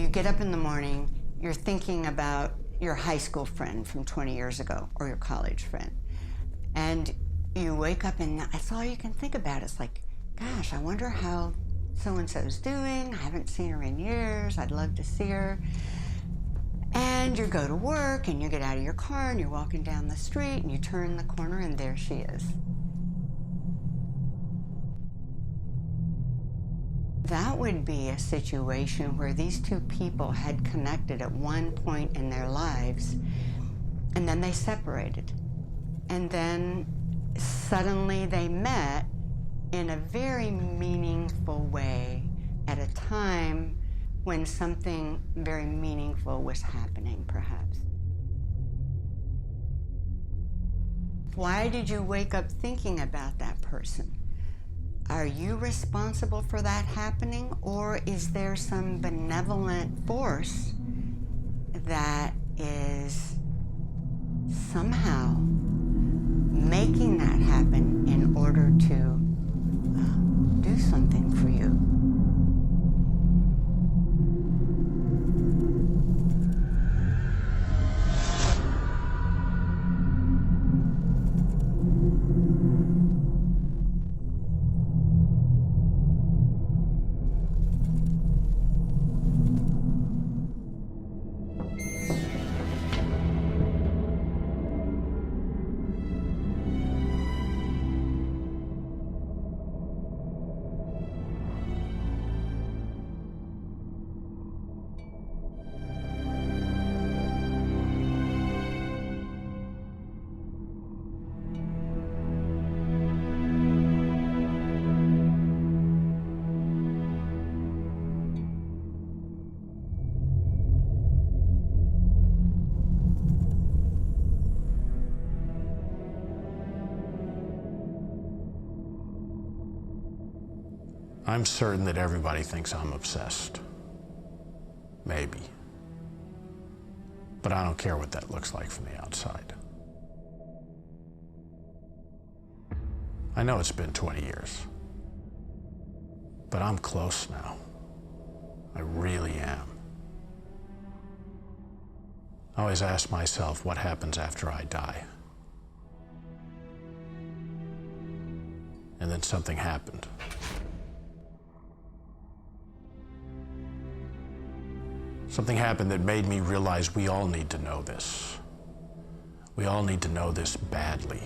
you get up in the morning, you're thinking about your high school friend from 20 years ago, or your college friend. And you wake up and that's all you can think about. It's like, gosh, I wonder how so-and-so's doing. I haven't seen her in years. I'd love to see her. And you go to work and you get out of your car and you're walking down the street and you turn the corner and there she is. That would be a situation where these two people had connected at one point in their lives, and then they separated. And then suddenly they met in a very meaningful way at a time when something very meaningful was happening, perhaps. Why did you wake up thinking about that person? Are you responsible for that happening, or is there some benevolent force that is somehow making that happen in order to do something for you? I'm certain that everybody thinks I'm obsessed. Maybe. But I don't care what that looks like from the outside. I know it's been 20 years. But I'm close now. I really am. I always ask myself, what happens after I die? And then something happened. Something happened that made me realize we all need to know this. We all need to know this badly.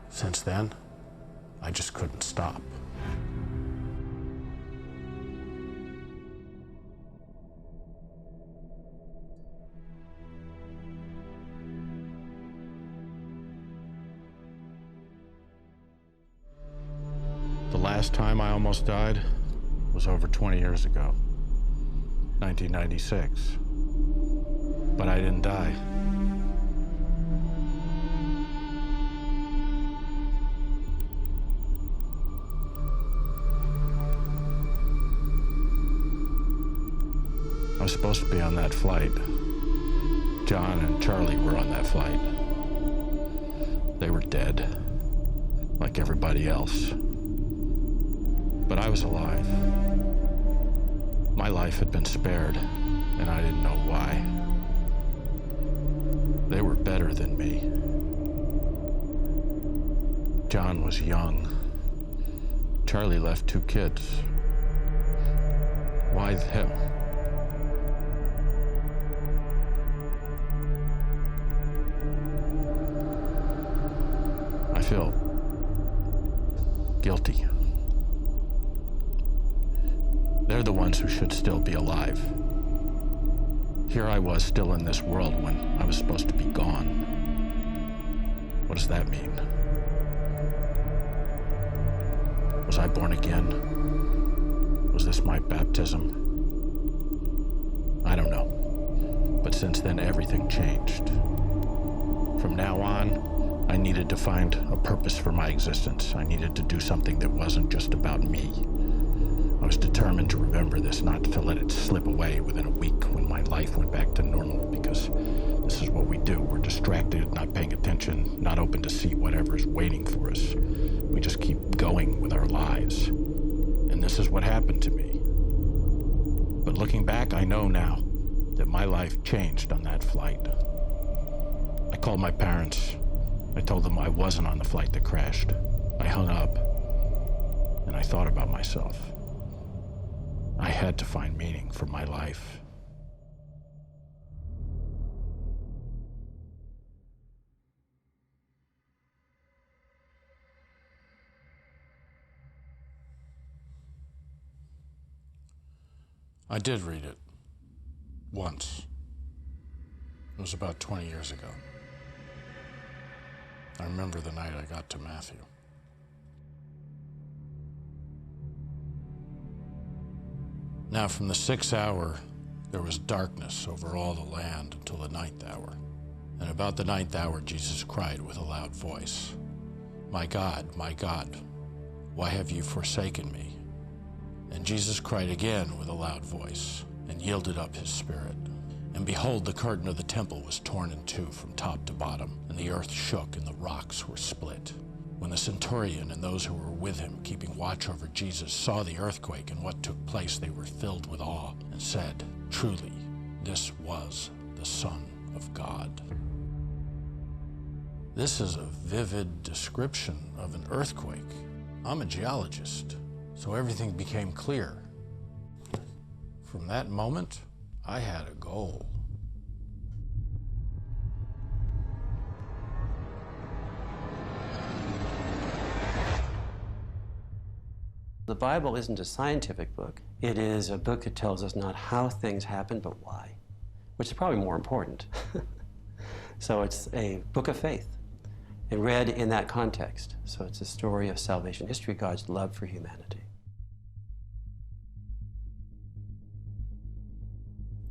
Since then, I just couldn't stop. The last time I almost died was over 20 years ago, 1996. But I didn't die. I was supposed to be on that flight. John and Charlie were on that flight. They were dead, like everybody else. But I was alive. My life had been spared, and I didn't know why. They were better than me. John was young. Charlie left 2 kids. Why them? I feel guilty. They're the ones who should still be alive. Here I was still in this world when I was supposed to be gone. What does that mean? Was I born again? Was this my baptism? I don't know. But since then, everything changed. From now on, I needed to find a purpose for my existence. I needed to do something that wasn't just about me. I was determined to remember this, not to let it slip away within a week when my life went back to normal, because this is what we do. We're distracted, not paying attention, not open to see whatever's waiting for us. We just keep going with our lives. And this is what happened to me. But looking back, I know now that my life changed on that flight. I called my parents. I told them I wasn't on the flight that crashed. I hung up, and I thought about myself. I had to find meaning for my life. I did read it. Once. It was about 20 years ago. I remember the night I got to Matthew. Now from the 6th hour, there was darkness over all the land until the 9th hour. And about the 9th hour, Jesus cried with a loud voice, my God, why have you forsaken me? And Jesus cried again with a loud voice and yielded up his spirit. And behold, the curtain of the temple was torn in two from top to bottom, and the earth shook and the rocks were split. When the centurion and those who were with him, keeping watch over Jesus, saw the earthquake and what took place, they were filled with awe and said, truly, this was the Son of God. This is a vivid description of an earthquake. I'm a geologist, so everything became clear. From that moment, I had a goal. The Bible isn't a scientific book. It is a book that tells us not how things happen, but why, which is probably more important. So it's a book of faith, and read in that context. So it's a story of salvation history, God's love for humanity.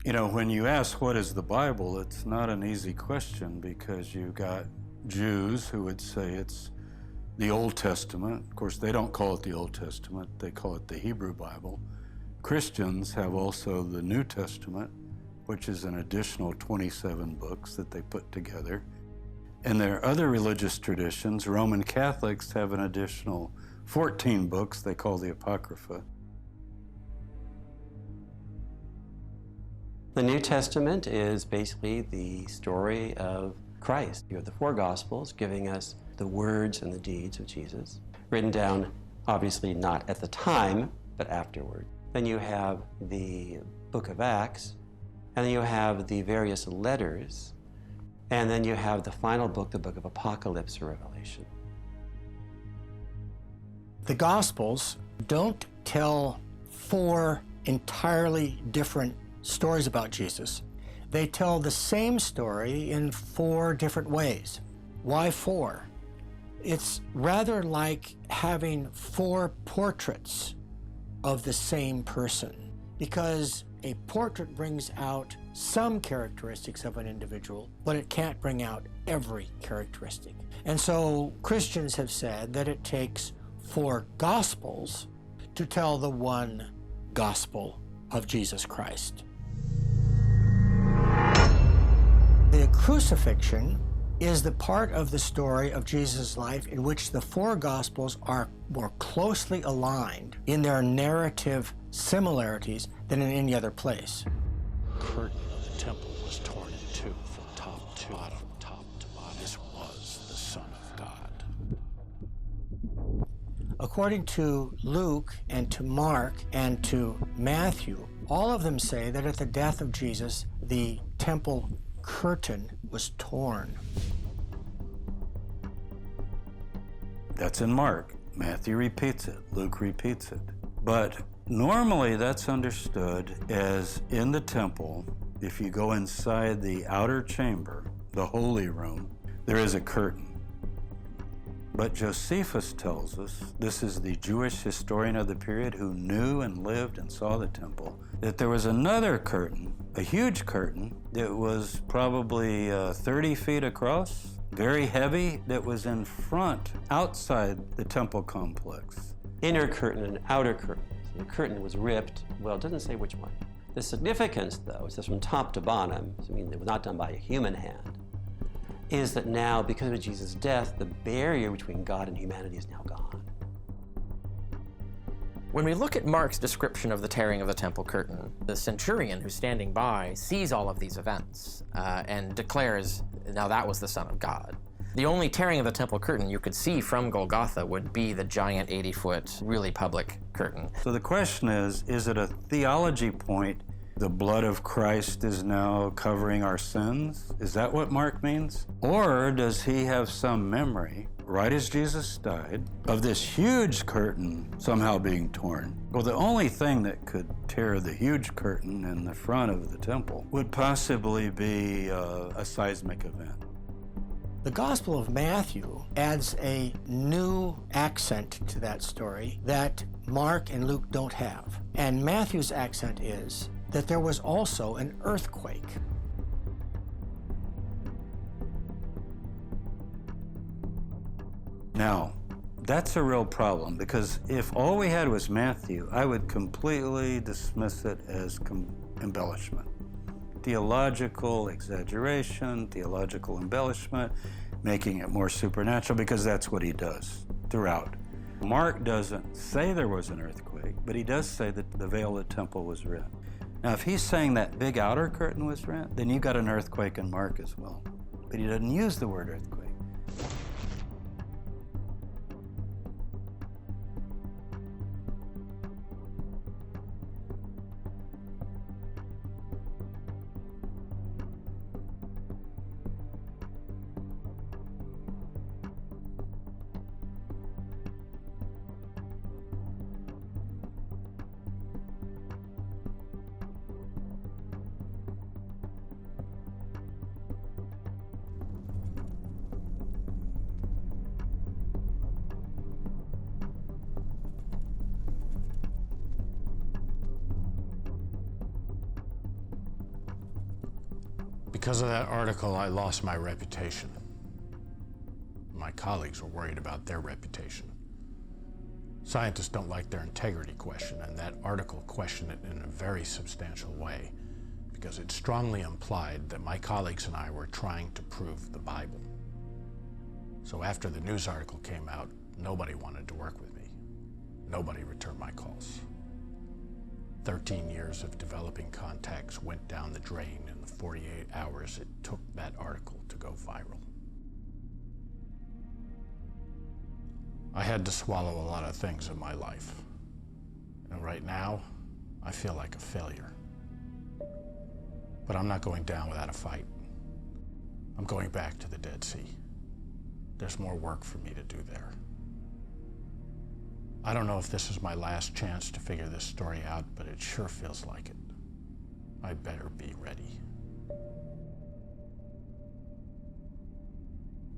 You know, when you ask what is the Bible, it's not an easy question, because you've got Jews who would say it's the Old Testament. Of course, they don't call it the Old Testament, they call it the Hebrew Bible. Christians have also the New Testament, which is an additional 27 books that they put together. And there are other religious traditions. Roman Catholics have an additional 14 books they call the Apocrypha. The New Testament is basically the story of Christ. You have the 4 Gospels giving us the words and the deeds of Jesus, written down obviously not at the time, but afterward. Then you have the book of Acts, and then you have the various letters, and then you have the final book, the book of Apocalypse or Revelation. The Gospels don't tell 4 entirely different stories about Jesus. They tell the same story in 4 different ways. Why 4? It's rather like having 4 portraits of the same person, because a portrait brings out some characteristics of an individual, but it can't bring out every characteristic. And so Christians have said that it takes 4 Gospels to tell the one gospel of Jesus Christ. The crucifixion is the part of the story of Jesus' life in which the 4 Gospels are more closely aligned in their narrative similarities than in any other place. The curtain of the temple was torn in two from top to bottom. This was the Son of God. According to Luke and to Mark and to Matthew, all of them say that at the death of Jesus, the temple curtain was torn. That's in Mark. Matthew repeats it. Luke repeats it. But normally that's understood as in the temple, if you go inside the outer chamber, the holy room, there is a curtain. But Josephus tells us, this is the Jewish historian of the period who knew and lived and saw the temple, that there was another curtain, a huge curtain that was probably 30 feet across, very heavy, that was in front, outside the temple complex. Inner curtain and outer curtain. So the curtain was ripped. Well, it doesn't say which one. The significance, though, is that from top to bottom, I mean, it was not done by a human hand, is that now, because of Jesus' death, the barrier between God and humanity is now gone. When we look at Mark's description of the tearing of the temple curtain, the centurion who's standing by sees all of these events and declares, now that was the Son of God. The only tearing of the temple curtain you could see from Golgotha would be the giant 80-foot, really public curtain. So the question is it a theology point? The blood of Christ is now covering our sins? Is that what Mark means? Or does he have some memory, right as Jesus died, of this huge curtain somehow being torn? Well, the only thing that could tear the huge curtain in the front of the temple would possibly be a seismic event. The Gospel of Matthew adds a new accent to that story that Mark and Luke don't have. And Matthew's accent is that there was also an earthquake. Now, that's a real problem, because if all we had was Matthew, I would completely dismiss it as embellishment. Theological exaggeration, theological embellishment, making it more supernatural, because that's what he does throughout. Mark doesn't say there was an earthquake, but he does say that the veil of the temple was rent. Now, if he's saying that big outer curtain was rent, then you got an earthquake in Mark as well. But he doesn't use the word earthquake. Because of that article, I lost my reputation. My colleagues were worried about their reputation. Scientists don't like their integrity questioned, and that article questioned it in a very substantial way, because it strongly implied that my colleagues and I were trying to prove the Bible. So after the news article came out, nobody wanted to work with me. Nobody returned my calls. 13 years of developing contacts went down the drain in the 48 hours it took that article to go viral. I had to swallow a lot of things in my life. And right now, I feel like a failure. But I'm not going down without a fight. I'm going back to the Dead Sea. There's more work for me to do there. I don't know if this is my last chance to figure this story out, but it sure feels like it. I better be ready.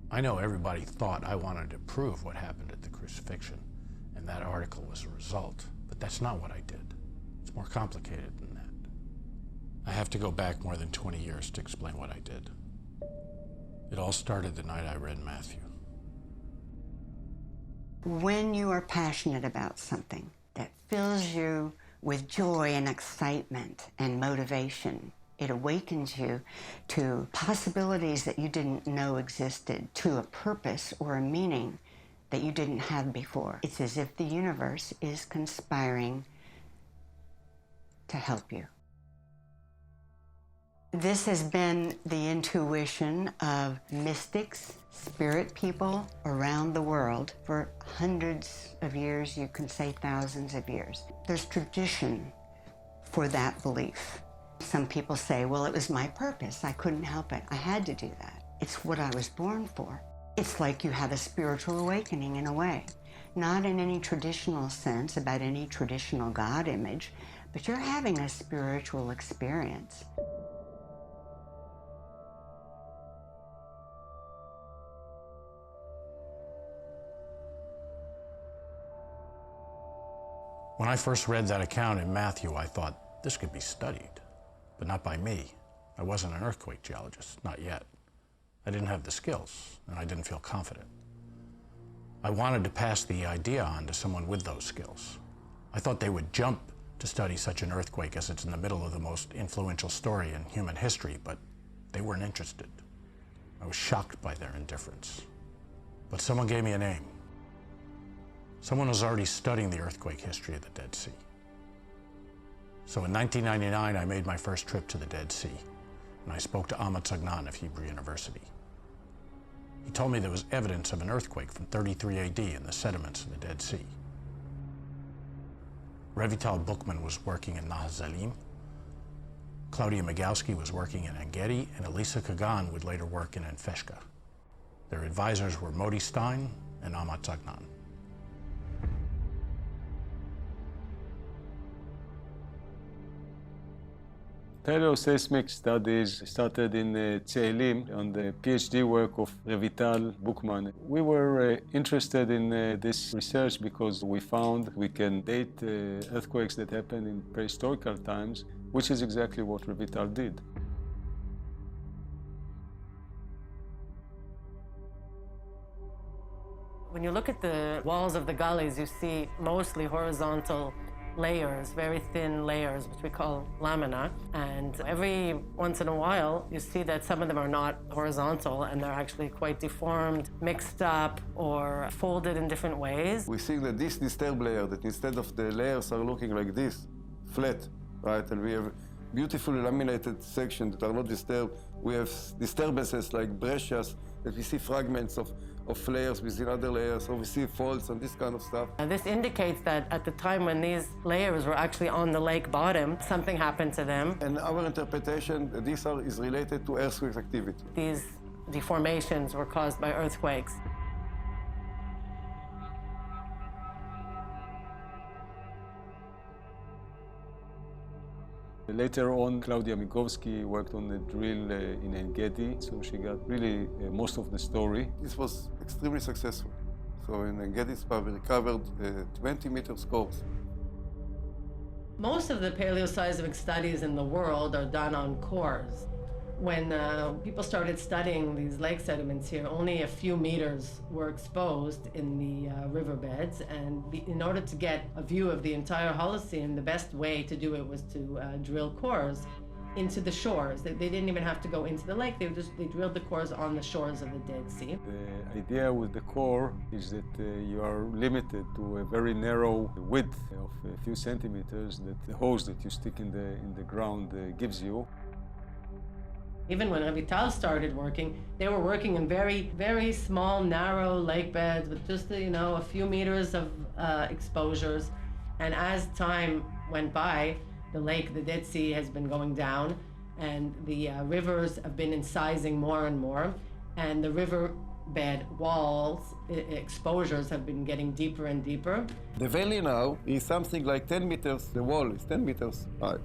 I know everybody thought I wanted to prove what happened at the crucifixion, and that article was a result, but that's not what I did. It's more complicated than that. I have to go back more than 20 years to explain what I did. It all started the night I read Matthew. When you are passionate about something that fills you with joy and excitement and motivation, it awakens you to possibilities that you didn't know existed, to a purpose or a meaning that you didn't have before. It's as if the universe is conspiring to help you. This has been the intuition of mystics, spirit people around the world for hundreds of years, you can say thousands of years. There's tradition for that belief. Some people say, well, it was my purpose. I couldn't help it. I had to do that. It's what I was born for. It's like you have a spiritual awakening in a way. Not in any traditional sense about any traditional God image, but you're having a spiritual experience. When I first read that account in Matthew, I thought, this could be studied, but not by me. I wasn't an earthquake geologist, not yet. I didn't have the skills, and I didn't feel confident. I wanted to pass the idea on to someone with those skills. I thought they would jump to study such an earthquake as it's in the middle of the most influential story in human history, but they weren't interested. I was shocked by their indifference. But someone gave me a name. Someone was already studying the earthquake history of the Dead Sea. So in 1999, I made my first trip to the Dead Sea, and I spoke to Ahmad Sagnan of Hebrew University. He told me there was evidence of an earthquake from 33 AD in the sediments of the Dead Sea. Revital Bookman was working in Nahazalim, Claudia Migowski was working in Engedi, and Elisa Kagan would later work in Enfeshka. Their advisors were Modi Stein and Ahmad Sagnan. Paleo-seismic studies started in Tzelim on the PhD work of Revital Bookman. We were interested in this research because we found we can date earthquakes that happened in prehistorical times, which is exactly what Revital did. When you look at the walls of the gullies, you see mostly horizontal layers, very thin layers, which we call lamina. And every once in a while, you see that some of them are not horizontal and they're actually quite deformed, mixed up, or folded in different ways. We see that this disturbed layer, that instead of the layers are looking like this, flat, right? And we have beautifully laminated sections that are not disturbed. We have disturbances like breccias, that we see fragments of layers within other layers, or we see faults and this kind of stuff. And this indicates that at the time when these layers were actually on the lake bottom, something happened to them. And our interpretation, this is related to earthquake activity. These deformations were caused by earthquakes. Later on, Claudia Migowski worked on the drill in Engedi, so she got really most of the story. This was extremely successful. So in Engedi Spa, we recovered 20-meter scopes. Most of the paleoseismic studies in the world are done on cores. When people started studying these lake sediments here, only a few meters were exposed in the riverbeds, and in order to get a view of the entire Holocene, the best way to do it was to drill cores into the shores. They didn't even have to go into the lake, they drilled the cores on the shores of the Dead Sea. The idea with the core is that you are limited to a very narrow width of a few centimeters that the hose that you stick in the ground gives you. Even when Revital started working, they were working in very, very small, narrow lake beds with just, a few meters of exposures. And as time went by, the Dead Sea has been going down, and the rivers have been incising more and more, and the riverbed walls, exposures have been getting deeper and deeper. The valley now is something like 10 meters, the wall is 10 meters high.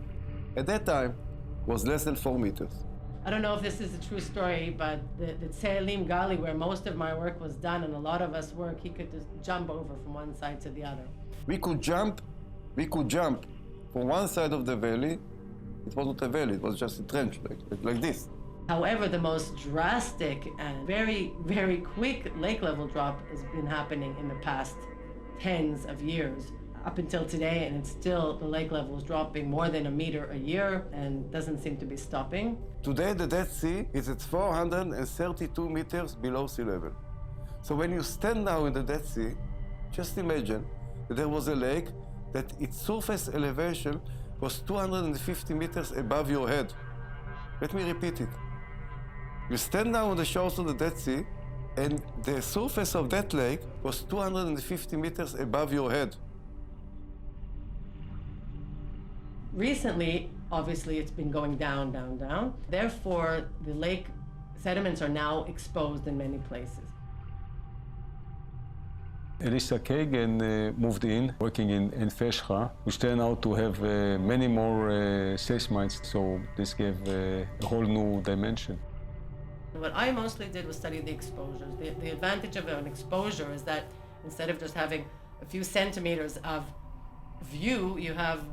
At that time, it was less than 4 meters. I don't know if this is a true story, but the Tzelim Gully, where most of my work was done and a lot of us work, he could just jump over from one side to the other. We could jump from one side of the valley. It wasn't a valley, it was just a trench, like this. However, the most drastic and very, very quick lake level drop has been happening in the past tens of years. Up until today, and it's still, the lake level is dropping more than a meter a year and doesn't seem to be stopping. Today, the Dead Sea is at 432 meters below sea level. So when you stand now in the Dead Sea, just imagine that there was a lake that its surface elevation was 250 meters above your head. Let me repeat it. You stand now on the shores of the Dead Sea, and the surface of that lake was 250 meters above your head. Recently, obviously, it's been going down, down, down. Therefore, the lake sediments are now exposed in many places. Elisa Kagan moved in, working in Enfeshka, which turned out to have many more seismites, so this gave a whole new dimension. What I mostly did was study the exposures. The advantage of an exposure is that instead of just having a few centimeters of view, you have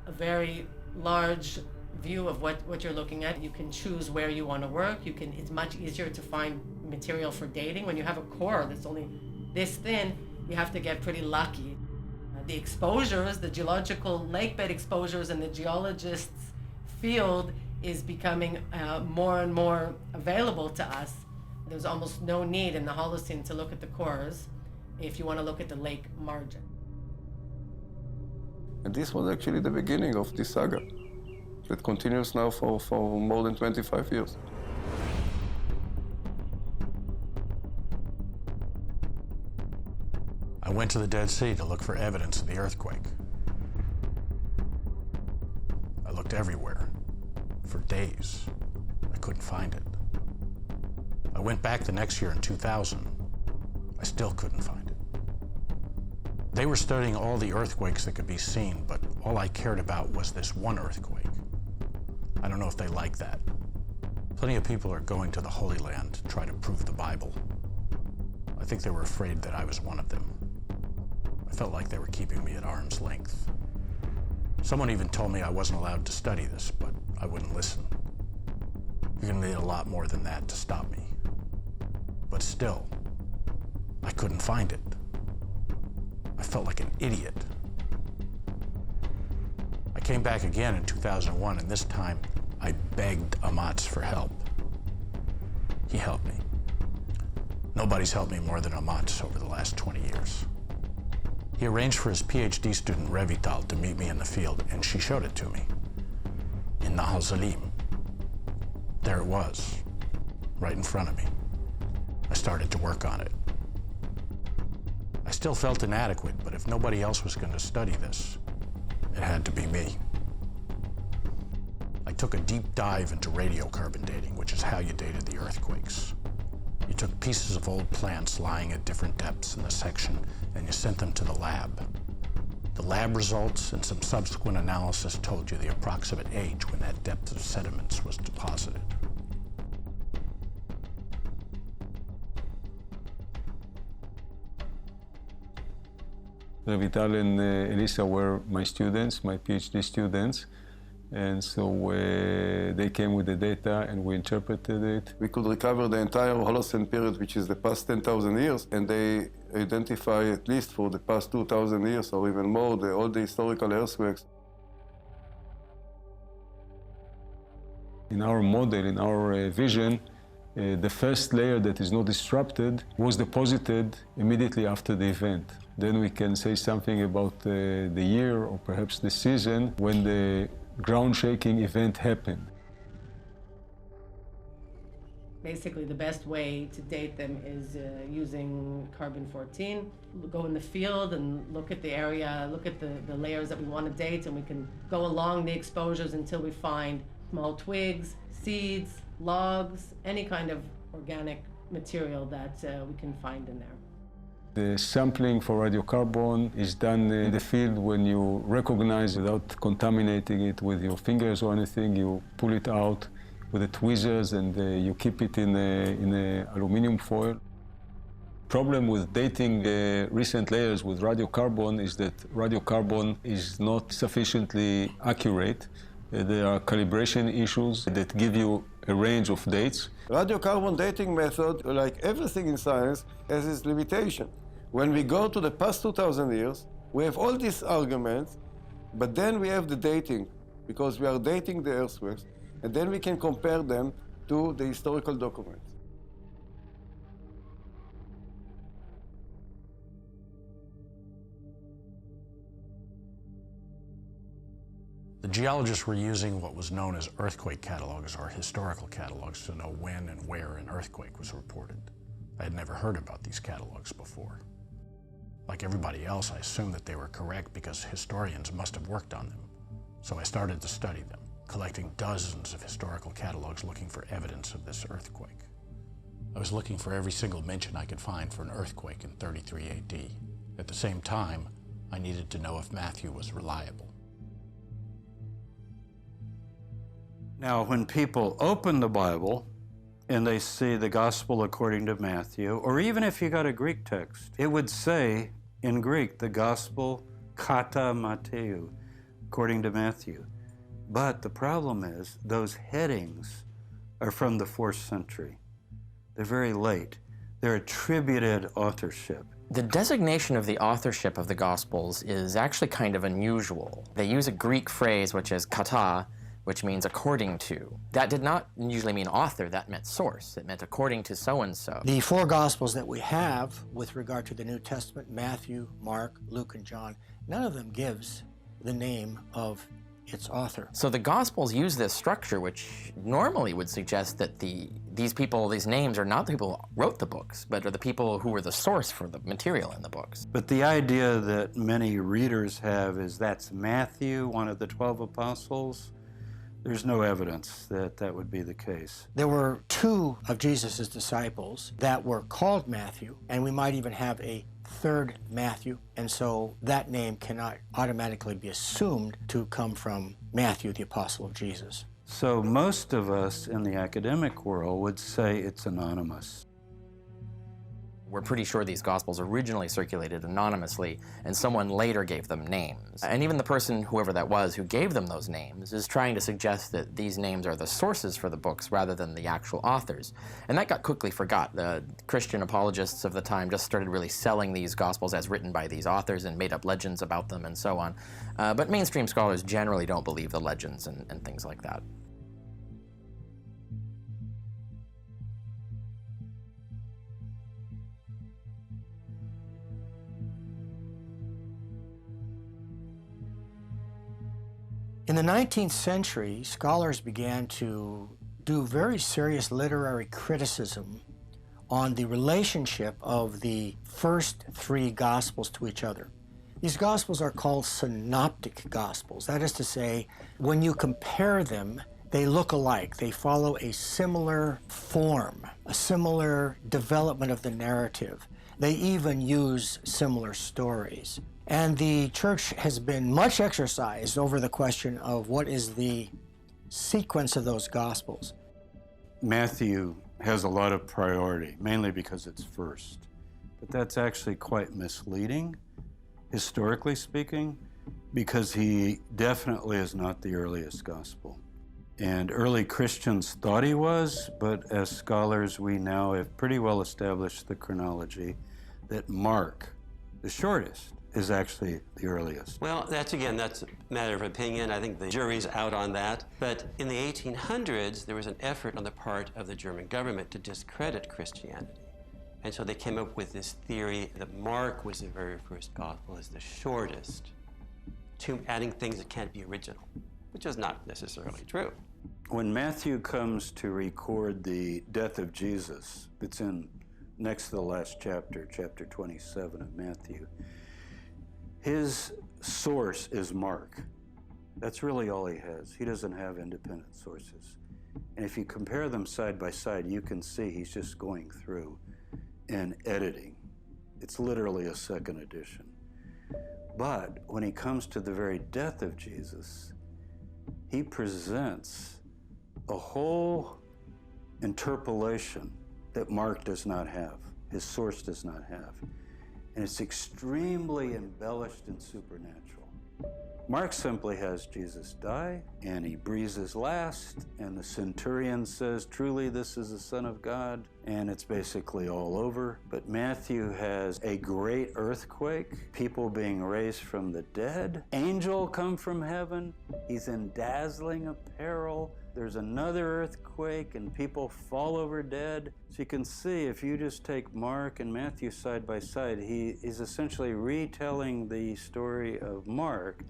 a very large view of what you're looking at. You can choose where you want to work. It's much easier to find material for dating. When you have a core that's only this thin, you have to get pretty lucky. The exposures, the geological lakebed exposures in the geologist's field is becoming more and more available to us. There's almost no need in the Holocene to look at the cores. if you want to look at the lake margin. And this was actually the beginning of this saga that continues now for more than 25 years. I went to the Dead Sea to look for evidence of the earthquake. I looked everywhere for days. I couldn't find it. I went back the next year in 2000. I still couldn't find it. They were studying all the earthquakes that could be seen, but all I cared about was this one earthquake. I don't know if they like that. Plenty of people are going to the Holy Land to try to prove the Bible. I think they were afraid that I was one of them. I felt like they were keeping me at arm's length. Someone even told me I wasn't allowed to study this, but I wouldn't listen. You're gonna need a lot more than that to stop me. But still, I couldn't find it. I felt like an idiot. I came back again in 2001, and this time I begged Amatz for help. He helped me. Nobody's helped me more than Amatz over the last 20 years. He arranged for his PhD student, Revital, to meet me in the field, and she showed it to me. In Nahal Zalim. There it was, right in front of me. I started to work on it. I still felt inadequate, but if nobody else was going to study this, it had to be me. I took a deep dive into radiocarbon dating, which is how you dated the earthquakes. You took pieces of old plants lying at different depths in the section, and you sent them to the lab. The lab results and some subsequent analysis told you the approximate age when that depth of sediments was deposited. Revital and Elisa were my students, my PhD students. And so they came with the data and we interpreted it. We could recover the entire Holocene period, which is the past 10,000 years, and they identify at least for the past 2,000 years or even more all the historical earthquakes. In our model, in our vision, the first layer that is not disrupted was deposited immediately after the event. Then we can say something about the year or perhaps the season when the ground-shaking event happened. Basically, the best way to date them is using carbon-14. We'll go in the field and look at the area, look at the layers that we want to date, and we can go along the exposures until we find small twigs, seeds, logs, any kind of organic material that we can find in there. The sampling for radiocarbon is done in the field when you recognize without contaminating it with your fingers or anything. You pull it out with the tweezers and you keep it in a aluminum foil. Problem with dating recent layers with radiocarbon is that radiocarbon is not sufficiently accurate. There are calibration issues that give you a range of dates. Radiocarbon dating method, like everything in science, has its limitation. When we go to the past 2,000 years, we have all these arguments, but then we have the dating, because we are dating the earthquakes, and then we can compare them to the historical documents. The geologists were using what was known as earthquake catalogs or historical catalogs to know when and where an earthquake was reported. I had never heard about these catalogs before. Like everybody else, I assumed that they were correct because historians must have worked on them. So I started to study them, collecting dozens of historical catalogs looking for evidence of this earthquake. I was looking for every single mention I could find for an earthquake in 33 AD. At the same time, I needed to know if Matthew was reliable. Now, when people open the Bible and they see the Gospel according to Matthew, or even if you got a Greek text, it would say in Greek, the Gospel kata Matthew, according to Matthew. But the problem is those headings are from the 4th century. They're very late. They're attributed authorship. The designation of the authorship of the Gospels is actually kind of unusual. They use a Greek phrase, which is kata, which means according to. That did not usually mean author, that meant source. It meant according to so-and-so. The four Gospels that we have with regard to the New Testament, Matthew, Mark, Luke, and John, none of them gives the name of its author. So the Gospels use this structure, which normally would suggest that these people, these names, are not the people who wrote the books, but are the people who were the source for the material in the books. But the idea that many readers have is that's Matthew, one of the 12 apostles. There's no evidence that that would be the case. There were two of Jesus' disciples that were called Matthew, and we might even have a third Matthew, and so that name cannot automatically be assumed to come from Matthew, the apostle of Jesus. So most of us in the academic world would say it's anonymous. We're pretty sure these Gospels originally circulated anonymously, and someone later gave them names. And even the person, whoever that was, who gave them those names, is trying to suggest that these names are the sources for the books rather than the actual authors. And that got quickly forgot. The Christian apologists of the time just started really selling these Gospels as written by these authors and made up legends about them and so on. But mainstream scholars generally don't believe the legends and things like that. In the 19th century, scholars began to do very serious literary criticism on the relationship of the first three Gospels to each other. These Gospels are called Synoptic Gospels. That is to say, when you compare them, they look alike. They follow a similar form, a similar development of the narrative. They even use similar stories. And the church has been much exercised over the question of what is the sequence of those Gospels. Matthew has a lot of priority, mainly because it's first. But that's actually quite misleading, historically speaking, because he definitely is not the earliest gospel. And early Christians thought he was, but as scholars, we now have pretty well established the chronology that Mark, the shortest, is actually the earliest. Well, that's a matter of opinion. I think the jury's out on that. But in the 1800s, there was an effort on the part of the German government to discredit Christianity. And so they came up with this theory that Mark was the very first gospel, is the shortest, adding things that can't be original, which is not necessarily true. When Matthew comes to record the death of Jesus, it's in next to the last chapter, chapter 27 of Matthew, his source is Mark. That's really all he has. He doesn't have independent sources. And if you compare them side by side, you can see he's just going through and editing. It's literally a second edition. But when he comes to the very death of Jesus, he presents a whole interpolation that Mark does not have, his source does not have. And it's extremely embellished and supernatural. Mark simply has Jesus die, and he breathes his last, and the centurion says, truly this is the Son of God, and it's basically all over. But Matthew has a great earthquake, people being raised from the dead, angel come from heaven, he's in dazzling apparel, there's another earthquake and people fall over dead. So you can see if you just take Mark and Matthew side by side, he is essentially retelling the story of Mark,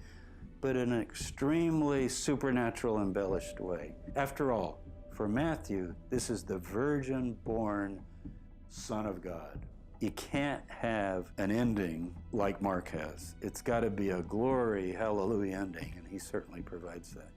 but in an extremely supernatural, embellished way. After all, for Matthew, this is the virgin-born Son of God. You can't have an ending like Mark has. It's got to be a glory, hallelujah ending, and he certainly provides that.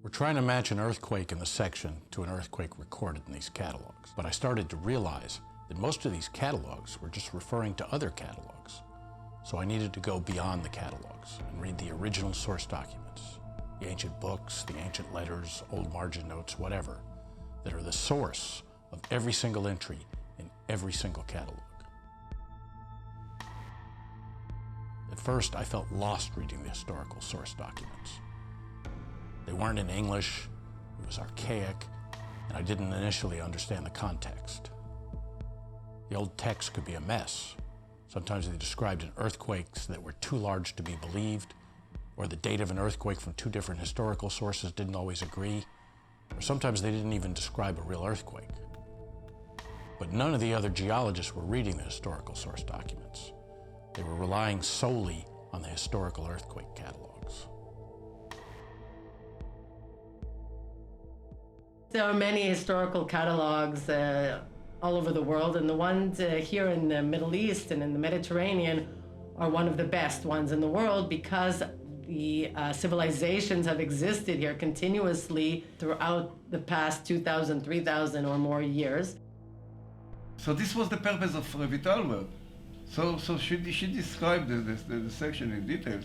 We're trying to match an earthquake in the section to an earthquake recorded in these catalogs. But I started to realize that most of these catalogs were just referring to other catalogs. So I needed to go beyond the catalogs and read the original source documents, the ancient books, the ancient letters, old margin notes, whatever, that are the source of every single entry in every single catalog. first, I felt lost reading the historical source documents. They weren't in English, it was archaic, and I didn't initially understand the context. The old text could be a mess. Sometimes they described an earthquakes that were too large to be believed, or the date of an earthquake from two different historical sources didn't always agree, or sometimes they didn't even describe a real earthquake. But none of the other geologists were reading the historical source documents. They were relying solely on the historical earthquake catalogs. There are many historical catalogs all over the world, and the ones here in the Middle East and in the Mediterranean are one of the best ones in the world because the civilizations have existed here continuously throughout the past 2,000, 3,000 or more years. So this was the purpose of Revital work. So she described the section in details.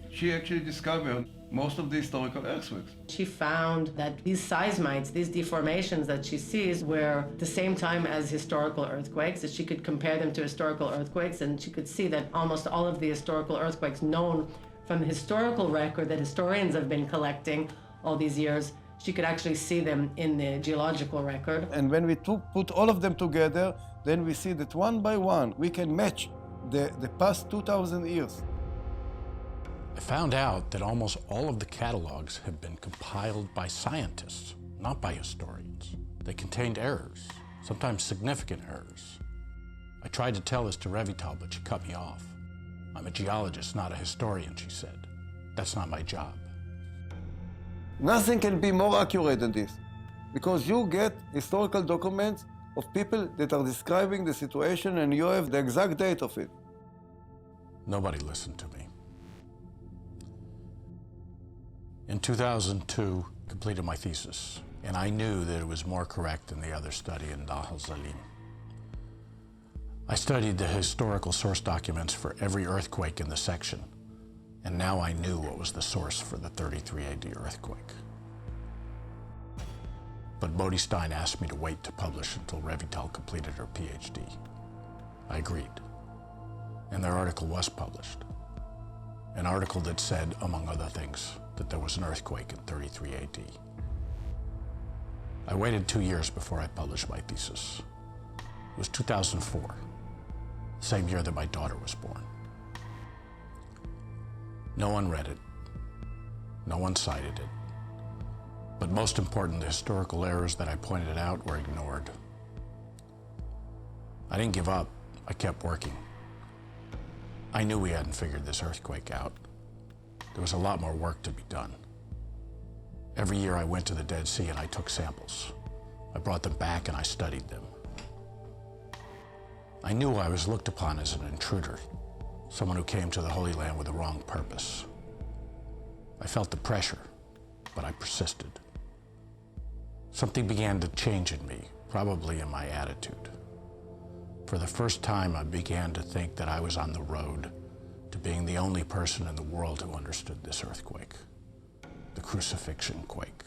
She actually discovered most of the historical earthquakes. She found that these seismites, these deformations that she sees, were the same time as historical earthquakes, that she could compare them to historical earthquakes, and she could see that almost all of the historical earthquakes known from the historical record that historians have been collecting all these years, she could actually see them in the geological record. And when we put all of them together, then we see that one by one, we can match the past 2,000 years. I found out that almost all of the catalogs have been compiled by scientists, not by historians. They contained errors, sometimes significant errors. I tried to tell this to Revital, but she cut me off. I'm a geologist, not a historian, she said. That's not my job. Nothing can be more accurate than this, because you get historical documents of people that are describing the situation and you have the exact date of it. Nobody listened to me. In 2002, I completed my thesis, and I knew that it was more correct than the other study in Nahal Zalim. I studied the historical source documents for every earthquake in the section, and now I knew what was the source for the 33 AD earthquake. But Bodestein asked me to wait to publish until Revital completed her PhD. I agreed, and their article was published. An article that said, among other things, that there was an earthquake in 33 AD. I waited 2 years before I published my thesis. It was 2004, the same year that my daughter was born. No one read it. No one cited it. But most important, the historical errors that I pointed out were ignored. I didn't give up. I kept working. I knew we hadn't figured this earthquake out. There was a lot more work to be done. Every year I went to the Dead Sea and I took samples. I brought them back and I studied them. I knew I was looked upon as an intruder, someone who came to the Holy Land with the wrong purpose. I felt the pressure, but I persisted. Something began to change in me, probably in my attitude. For the first time, I began to think that I was on the road to being the only person in the world who understood this earthquake, the Crucifixion Quake.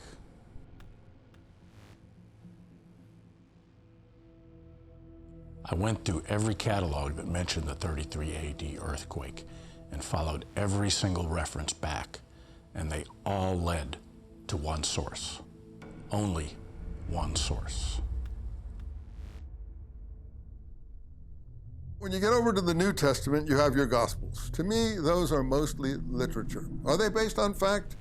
I went through every catalog that mentioned the 33 AD earthquake and followed every single reference back, and they all led to one source. Only one source. When you get over to the New Testament, you have your Gospels. To me, those are mostly literature. Are they based on fact?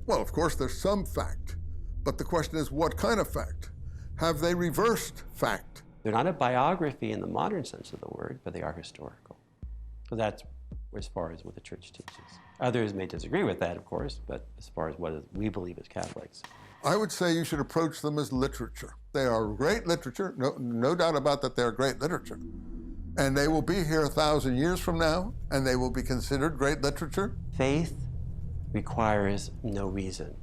Well, of course, there's some fact. But the question is, what kind of fact? Have they reversed fact? They're not a biography in the modern sense of the word, but they are historical. So that's as far as what the church teaches. Others may disagree with that, of course, but as far as what we believe as Catholics. I would say you should approach them as literature. They are great literature, no doubt about that they're great literature. And they will be here 1,000 years from now, and they will be considered great literature. Faith requires no reason.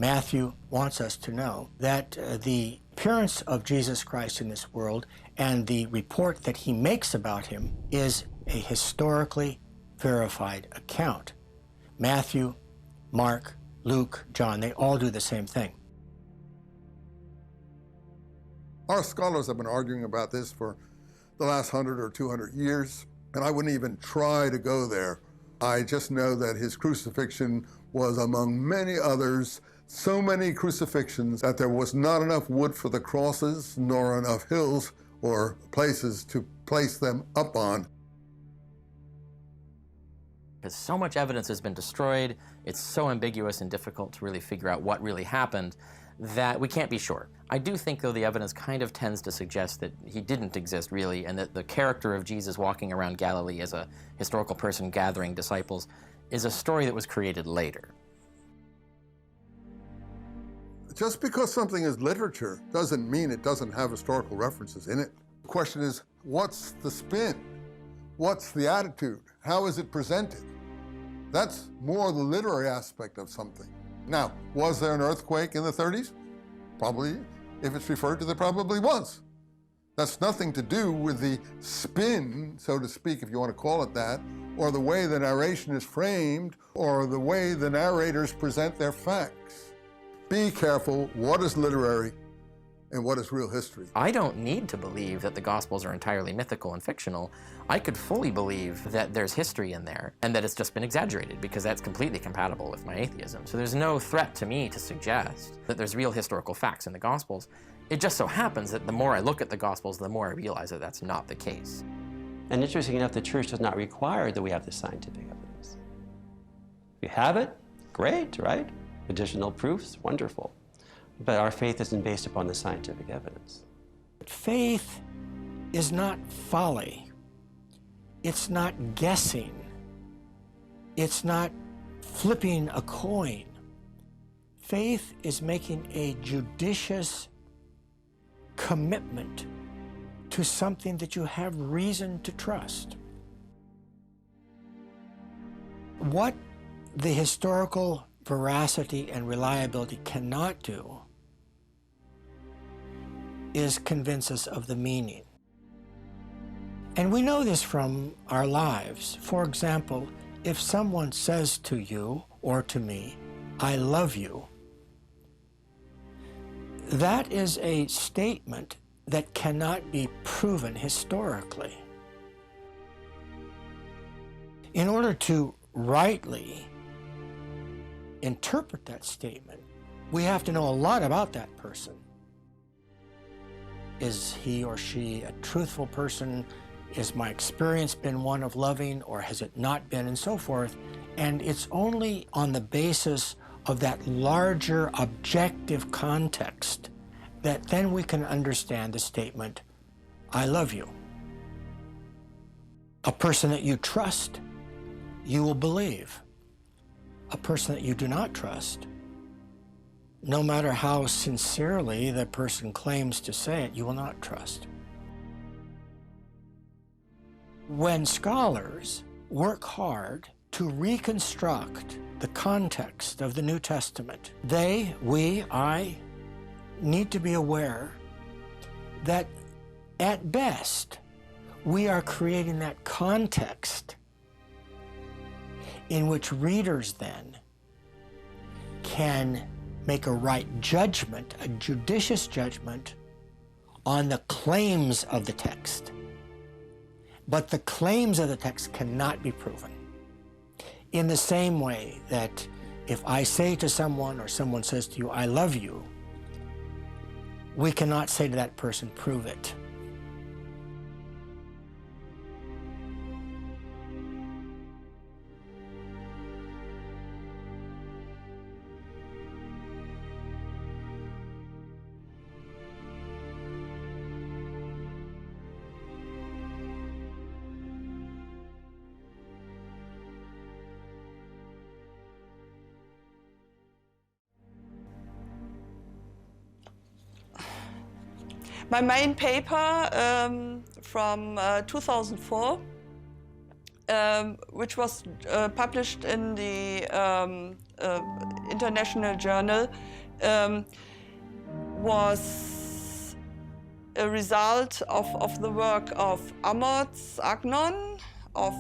Matthew wants us to know that the appearance of Jesus Christ in this world and the report that he makes about him is a historically verified account. Matthew, Mark, Luke, John, they all do the same thing. Our scholars have been arguing about this for the last 100 or 200 years, and I wouldn't even try to go there. I just know that his crucifixion was among many others, so many crucifixions that there was not enough wood for the crosses, nor enough hills or places to place them up on. Because so much evidence has been destroyed, it's so ambiguous and difficult to really figure out what really happened that we can't be sure. I do think, though, the evidence kind of tends to suggest that he didn't exist really, and that the character of Jesus walking around Galilee as a historical person gathering disciples is a story that was created later. Just because something is literature doesn't mean it doesn't have historical references in it. The question is, what's the spin? What's the attitude? How is it presented? That's more the literary aspect of something. Now, was there an earthquake in the 30s? Probably. If it's referred to, there probably was. That's nothing to do with the spin, so to speak, if you want to call it that, or the way the narration is framed, or the way the narrators present their facts. Be careful what is literary and what is real history. I don't need to believe that the Gospels are entirely mythical and fictional. I could fully believe that there's history in there and that it's just been exaggerated, because that's completely compatible with my atheism. So there's no threat to me to suggest that there's real historical facts in the Gospels. It just so happens that the more I look at the Gospels, the more I realize that that's not the case. And interesting enough, the church does not require that we have the scientific evidence. If you have it, great, right? Additional proofs, wonderful. But our faith isn't based upon the scientific evidence. Faith is not folly. It's not guessing. It's not flipping a coin. Faith is making a judicious commitment to something that you have reason to trust. What the historical veracity and reliability cannot do is convince us of the meaning. And we know this from our lives. For example, if someone says to you or to me, "I love you," that is a statement that cannot be proven historically. In order to rightly interpret that statement, we have to know a lot about that person. Is he or she a truthful person? Is my experience been one of loving, or has it not been, and so forth? And it's only on the basis of that larger objective context that then we can understand the statement, "I love you." A person that you trust, you will believe. A person that you do not trust, no matter how sincerely the person claims to say it, you will not trust. When scholars work hard to reconstruct the context of the New Testament, I need to be aware that at best, we are creating that context in which readers then can make a right judgment, a judicious judgment on the claims of the text. But the claims of the text cannot be proven. In the same way that if I say to someone or someone says to you, "I love you," we cannot say to that person, "Prove it." My main paper from 2004 which was published in the International Journal, was a result of the work of Amos Agnon, of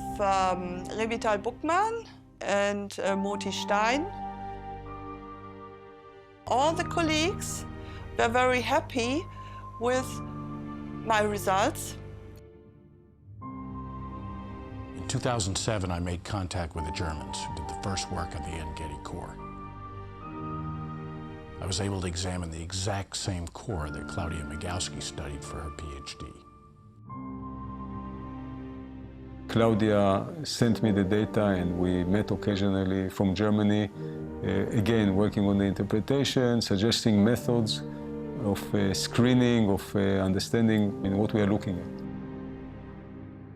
Revital Buchmann, and Moti Stein. All the colleagues were very happy with my results. In 2007, I made contact with the Germans who did the first work on the En-Gedi core. I was able to examine the exact same core that Claudia Migowski studied for her PhD. Claudia sent me the data and we met occasionally from Germany, again working on the interpretation, suggesting methods of screening, of understanding what we are looking at.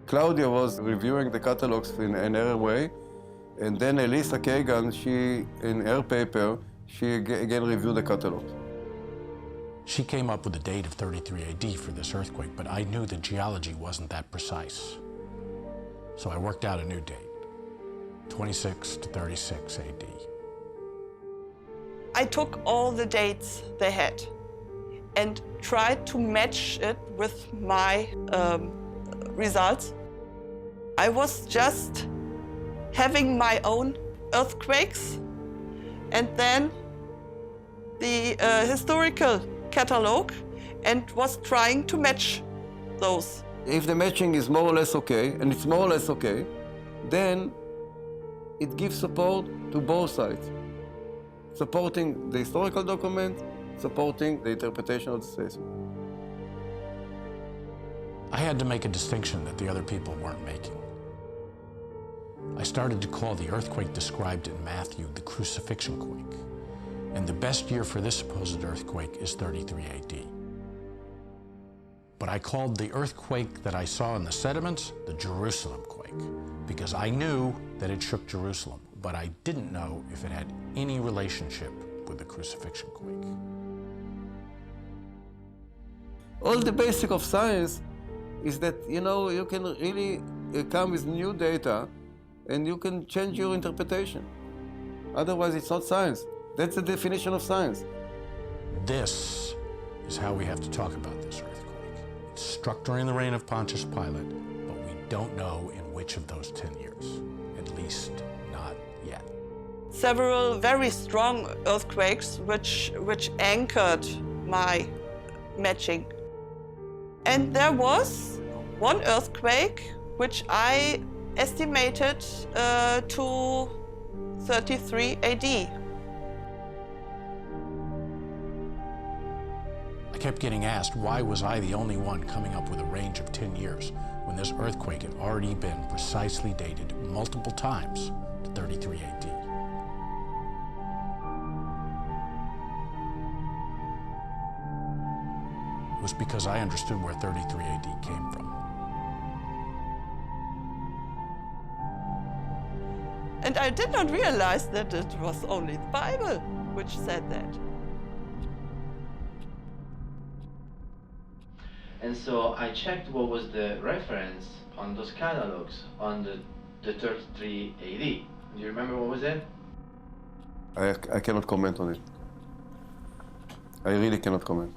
Claudia was reviewing the catalogs in her way, and then Elisa Kagan, she, in her paper, she again reviewed the catalog. She came up with a date of 33 AD for this earthquake, but I knew the geology wasn't that precise. So I worked out a new date, 26 to 36 AD. I took all the dates they had and tried to match it with my results. I was just having my own earthquakes and then the historical catalog and was trying to match those. If the matching is more or less okay, and it's more or less okay, then it gives support to both sides. Supporting the historical document, supporting the interpretation of the seismic. I had to make a distinction that the other people weren't making. I started to call the earthquake described in Matthew the Crucifixion Quake, and the best year for this supposed earthquake is 33 AD. But I called the earthquake that I saw in the sediments the Jerusalem quake, because I knew that it shook Jerusalem, but I didn't know if it had any relationship with the Crucifixion Quake. All the basic of science is that, you can really come with new data and you can change your interpretation. Otherwise, it's not science. That's the definition of science. This is how we have to talk about this earthquake. It struck during the reign of Pontius Pilate, but we don't know in which of those 10 years, at least not yet. Several very strong earthquakes which anchored my matching. And there was one earthquake which I estimated to 33 AD. I kept getting asked, why was I the only one coming up with a range of 10 years when this earthquake had already been precisely dated multiple times to 33 AD? It was because I understood where 33 AD came from. And I did not realize that it was only the Bible which said that. And so I checked what was the reference on those catalogs on the 33 AD. Do you remember what was it? I cannot comment on it. I really cannot comment.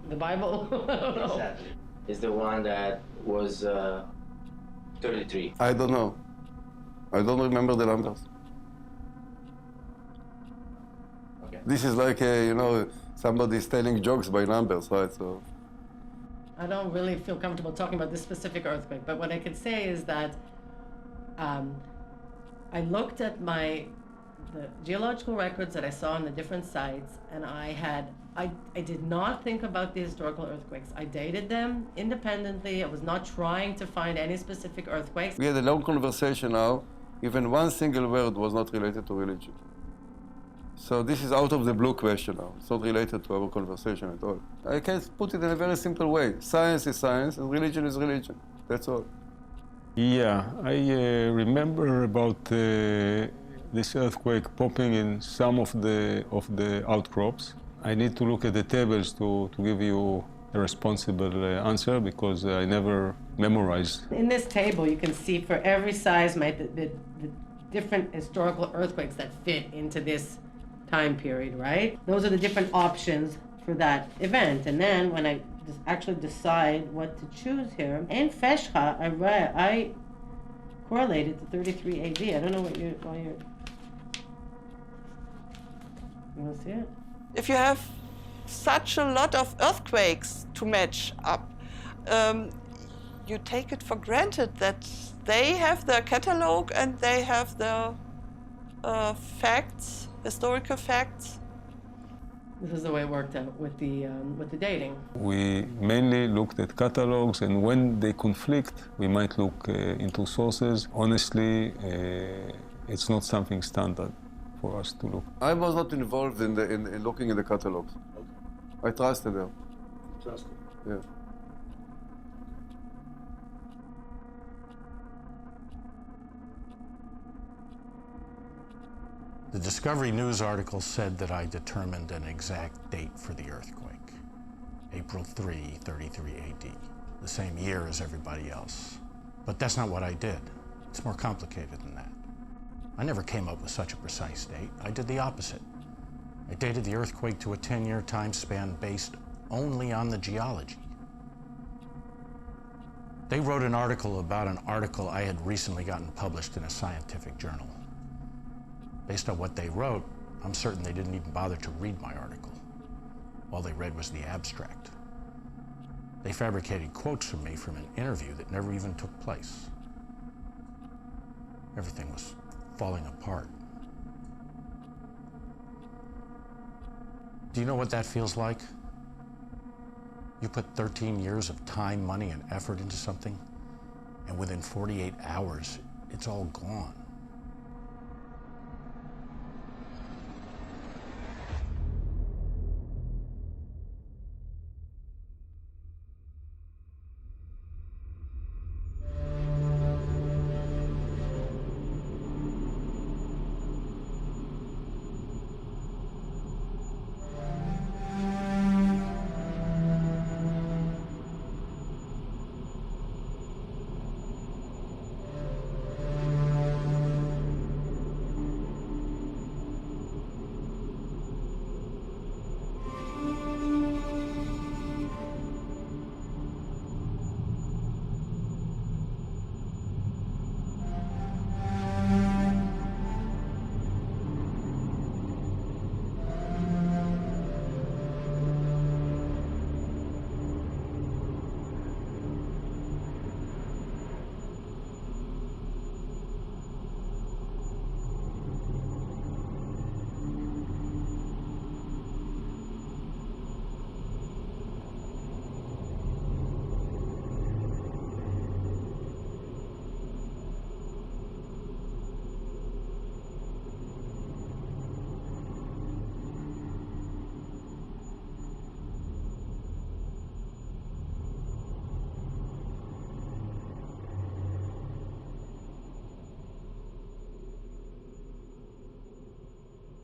The Bible? Exactly. Is the one that was 33. I don't know. I don't remember the numbers. Okay. This is like, somebody's telling jokes by numbers, right? So I don't really feel comfortable talking about this specific earthquake, but what I could say is that I looked at the geological records that I saw on the different sites, and I did not think about the historical earthquakes. I dated them independently. I was not trying to find any specific earthquakes. we had a long conversation now. Even one single word was not related to religion. So this is out of the blue question now. It's not related to our conversation at all. I can put it in a very simple way. Science is science and religion is religion. That's all. Yeah, I remember about this earthquake popping in some of the outcrops. I need to look at the tables to give you a responsible answer because I never memorized. In this table, you can see for every seismite the different historical earthquakes that fit into this time period, right? Those are the different options for that event. And then when I actually decide what to choose here, in Feshcha, I correlated to 33 AD. I don't know what you want to see it? If you have such a lot of earthquakes to match up, you take it for granted that they have their catalog and they have their facts, historical facts. This is the way it worked out with the dating. We mainly looked at catalogs, and when they conflict, we might look into sources. Honestly, it's not something standard for us to look. I was not involved in looking in the catalogs. I trusted them. Trusted. Yeah. The Discovery News article said that I determined an exact date for the earthquake, April 3, 33 AD, the same year as everybody else. But that's not what I did. It's more complicated than that. I never came up with such a precise date. I did the opposite. I dated the earthquake to a 10-year time span based only on the geology. They wrote an article about an article I had recently gotten published in a scientific journal. Based on what they wrote, I'm certain they didn't even bother to read my article. All they read was the abstract. They fabricated quotes from me from an interview that never even took place. Everything was falling apart. Do you know what that feels like? You put 13 years of time, money, and effort into something, and within 48 hours, it's all gone.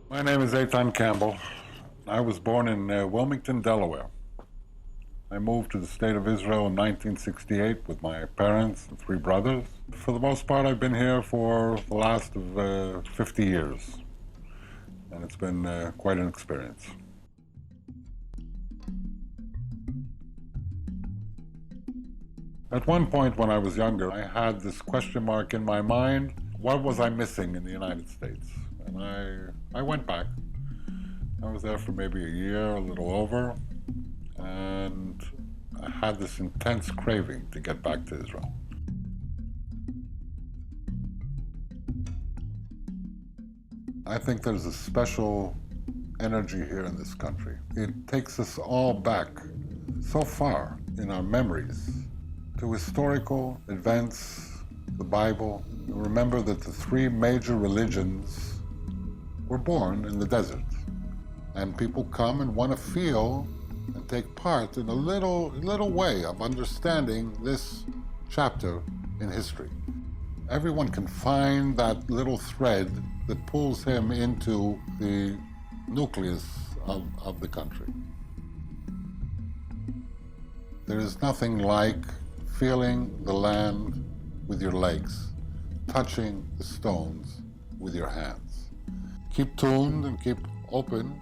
My name is Campbell. I was born in Wilmington, Delaware. I moved to the state of Israel in 1968 with my parents and 3 brothers. For the most part, I've been here for the last of 50 years, and it's been quite an experience. At one point when I was younger, I had this question mark in my mind, what was I missing in the United States? And I went back. I was there for maybe a year, a little over, and I had this intense craving to get back to Israel. I think there's a special energy here in this country. It takes us all back so far in our memories to historical events, the Bible. Remember that the 3 major religions were born in the desert. And people come and want to feel and take part in a little way of understanding this chapter in history. Everyone can find that little thread that pulls him into the nucleus of the country. There is nothing like feeling the land with your legs, touching the stones with your hands. Keep tuned and keep open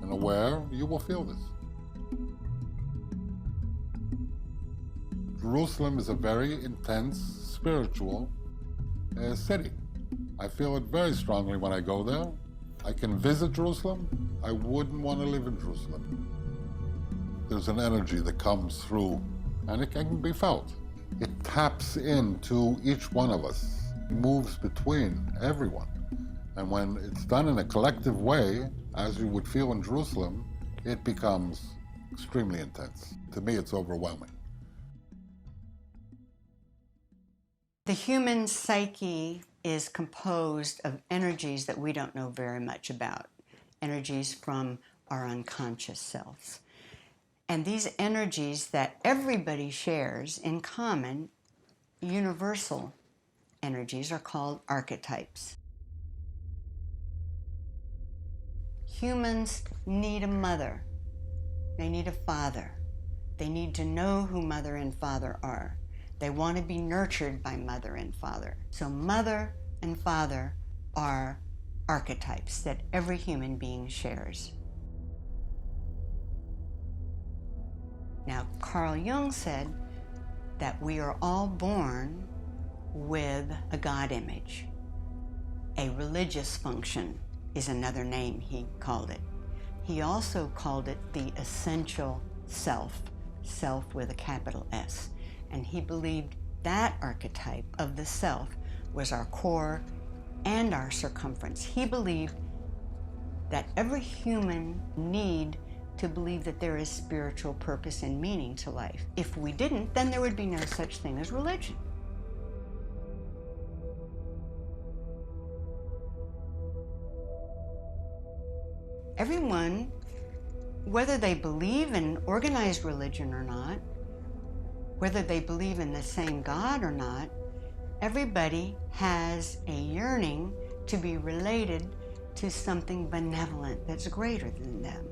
and aware, you will feel this. Jerusalem is a very intense, spiritual city. I feel it very strongly when I go there. I can visit Jerusalem. I wouldn't want to live in Jerusalem. There's an energy that comes through, and it can be felt. It taps into each one of us, moves between everyone. And when it's done in a collective way, as you would feel in Jerusalem, it becomes extremely intense. To me, it's overwhelming. The human psyche is composed of energies that we don't know very much about, energies from our unconscious selves. And these energies that everybody shares in common, universal energies, are called archetypes. Humans need a mother. They need a father. They need to know who mother and father are. They want to be nurtured by mother and father. So mother and father are archetypes that every human being shares. Now, Carl Jung said that we are all born with a God image. A religious function is another name he called it. He also called it the essential self, self with a capital S. And he believed that archetype of the self was our core and our circumference. He believed that every human need to believe that there is spiritual purpose and meaning to life. If we didn't, then there would be no such thing as religion. Everyone, whether they believe in organized religion or not, whether they believe in the same God or not, everybody has a yearning to be related to something benevolent that's greater than them.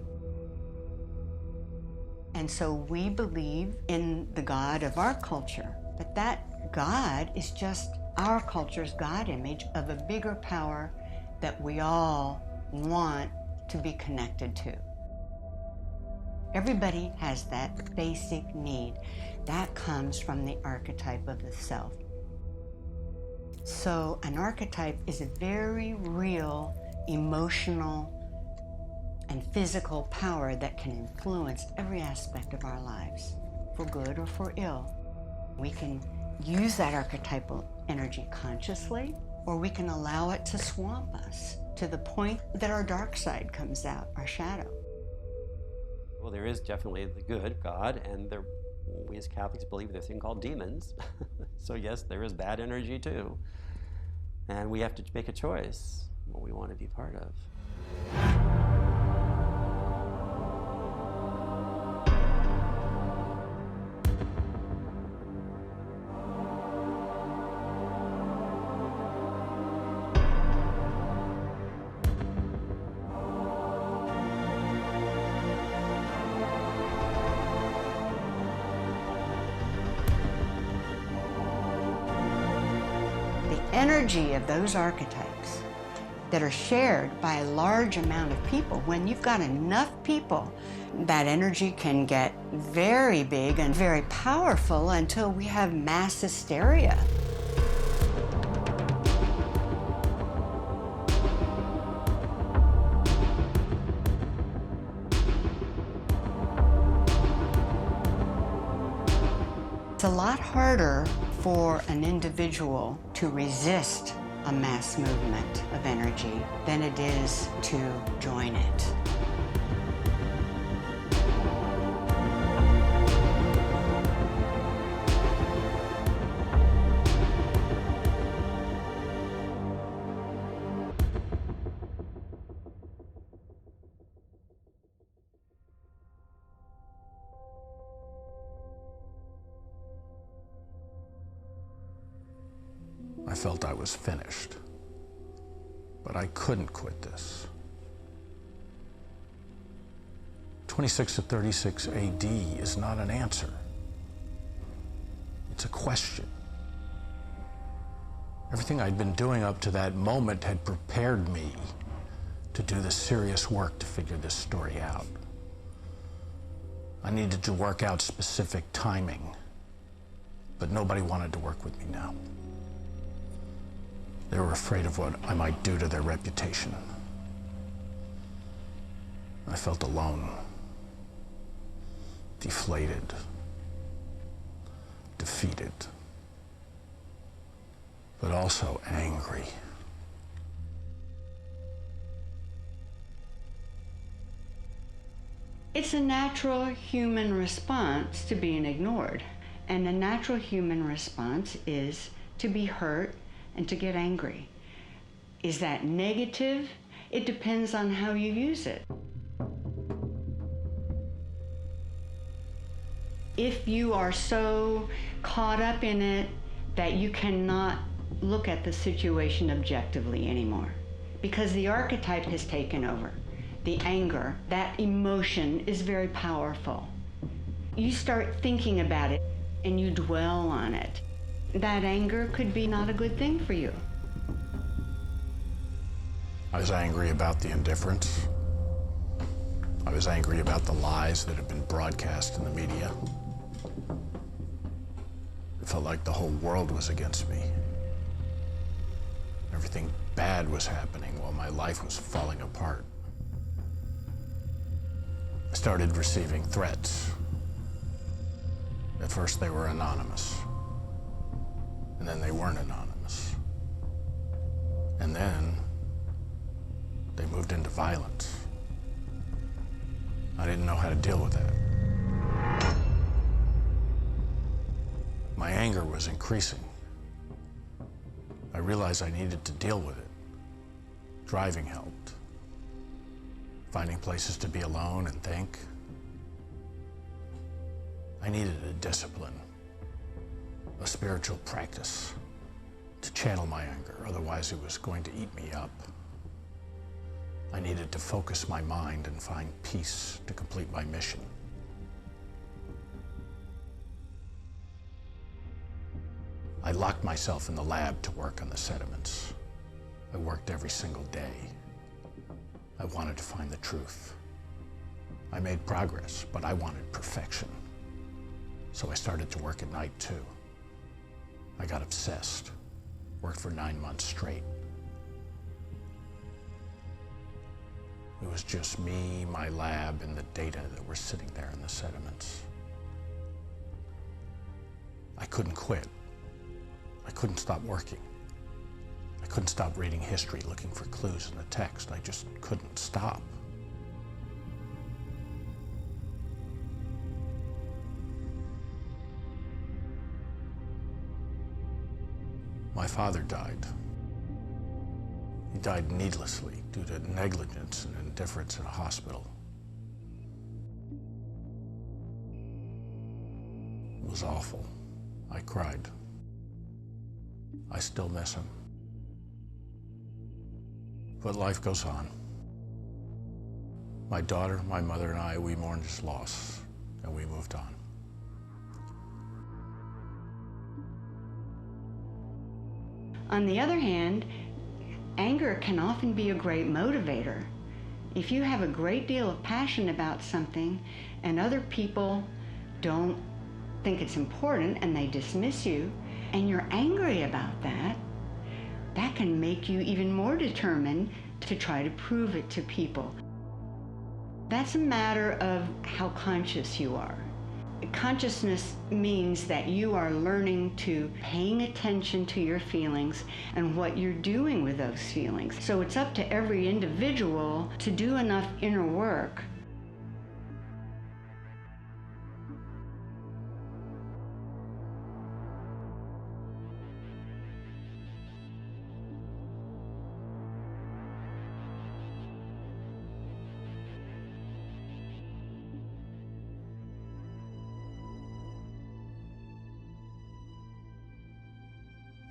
And so we believe in the God of our culture, but that God is just our culture's God image of a bigger power that we all want to be connected to. Everybody has that basic need. That comes from the archetype of the self. So an archetype is a very real, emotional, and physical power that can influence every aspect of our lives, for good or for ill. We can use that archetypal energy consciously, or we can allow it to swamp us to the point that our dark side comes out, our shadow. Well, there is definitely the good God, and we as Catholics believe there's a thing called demons. So yes, there is bad energy too. And we have to make a choice what we want to be part of. Energy of those archetypes that are shared by a large amount of people. When you've got enough people, that energy can get very big and very powerful until we have mass hysteria. It's a lot harder for an individual to resist a mass movement of energy than it is to join it. I felt I was finished, but I couldn't quit this. 26 to 36 AD is not an answer. It's a question. Everything I'd been doing up to that moment had prepared me to do the serious work to figure this story out. I needed to work out specific timing, but nobody wanted to work with me now. They were afraid of what I might do to their reputation. I felt alone, deflated, defeated, but also angry. It's a natural human response to being ignored. And a natural human response is to be hurt and to get angry. Is that negative? It depends on how you use it. If you are so caught up in it that you cannot look at the situation objectively anymore, because the archetype has taken over. The anger, that emotion is very powerful. You start thinking about it and you dwell on it. That anger could be not a good thing for you. I was angry about the indifference. I was angry about the lies that had been broadcast in the media. It felt like the whole world was against me. Everything bad was happening while my life was falling apart. I started receiving threats. At first they were anonymous, and then they weren't anonymous. And then they moved into violence. I didn't know how to deal with that. My anger was increasing. I realized I needed to deal with it. Driving helped. Finding places to be alone and think. I needed a discipline, a spiritual practice to channel my anger, otherwise it was going to eat me up. I needed to focus my mind and find peace to complete my mission. I locked myself in the lab to work on the sediments. I worked every single day. I wanted to find the truth. I made progress, but I wanted perfection. So I started to work at night too. I got obsessed, worked for 9 months straight. It was just me, my lab, and the data that were sitting there in the sediments. I couldn't quit. I couldn't stop working. I couldn't stop reading history, looking for clues in the text. I just couldn't stop. My father died. He died needlessly due to negligence and indifference in a hospital. It was awful. I cried. I still miss him. But life goes on. My daughter, my mother, and I, we mourned his loss, and we moved on. On the other hand, anger can often be a great motivator. If you have a great deal of passion about something and other people don't think it's important and they dismiss you, and you're angry about that, that can make you even more determined to try to prove it to people. That's a matter of how conscious you are. Consciousness means that you are learning to paying attention to your feelings and what you're doing with those feelings. So it's up to every individual to do enough inner work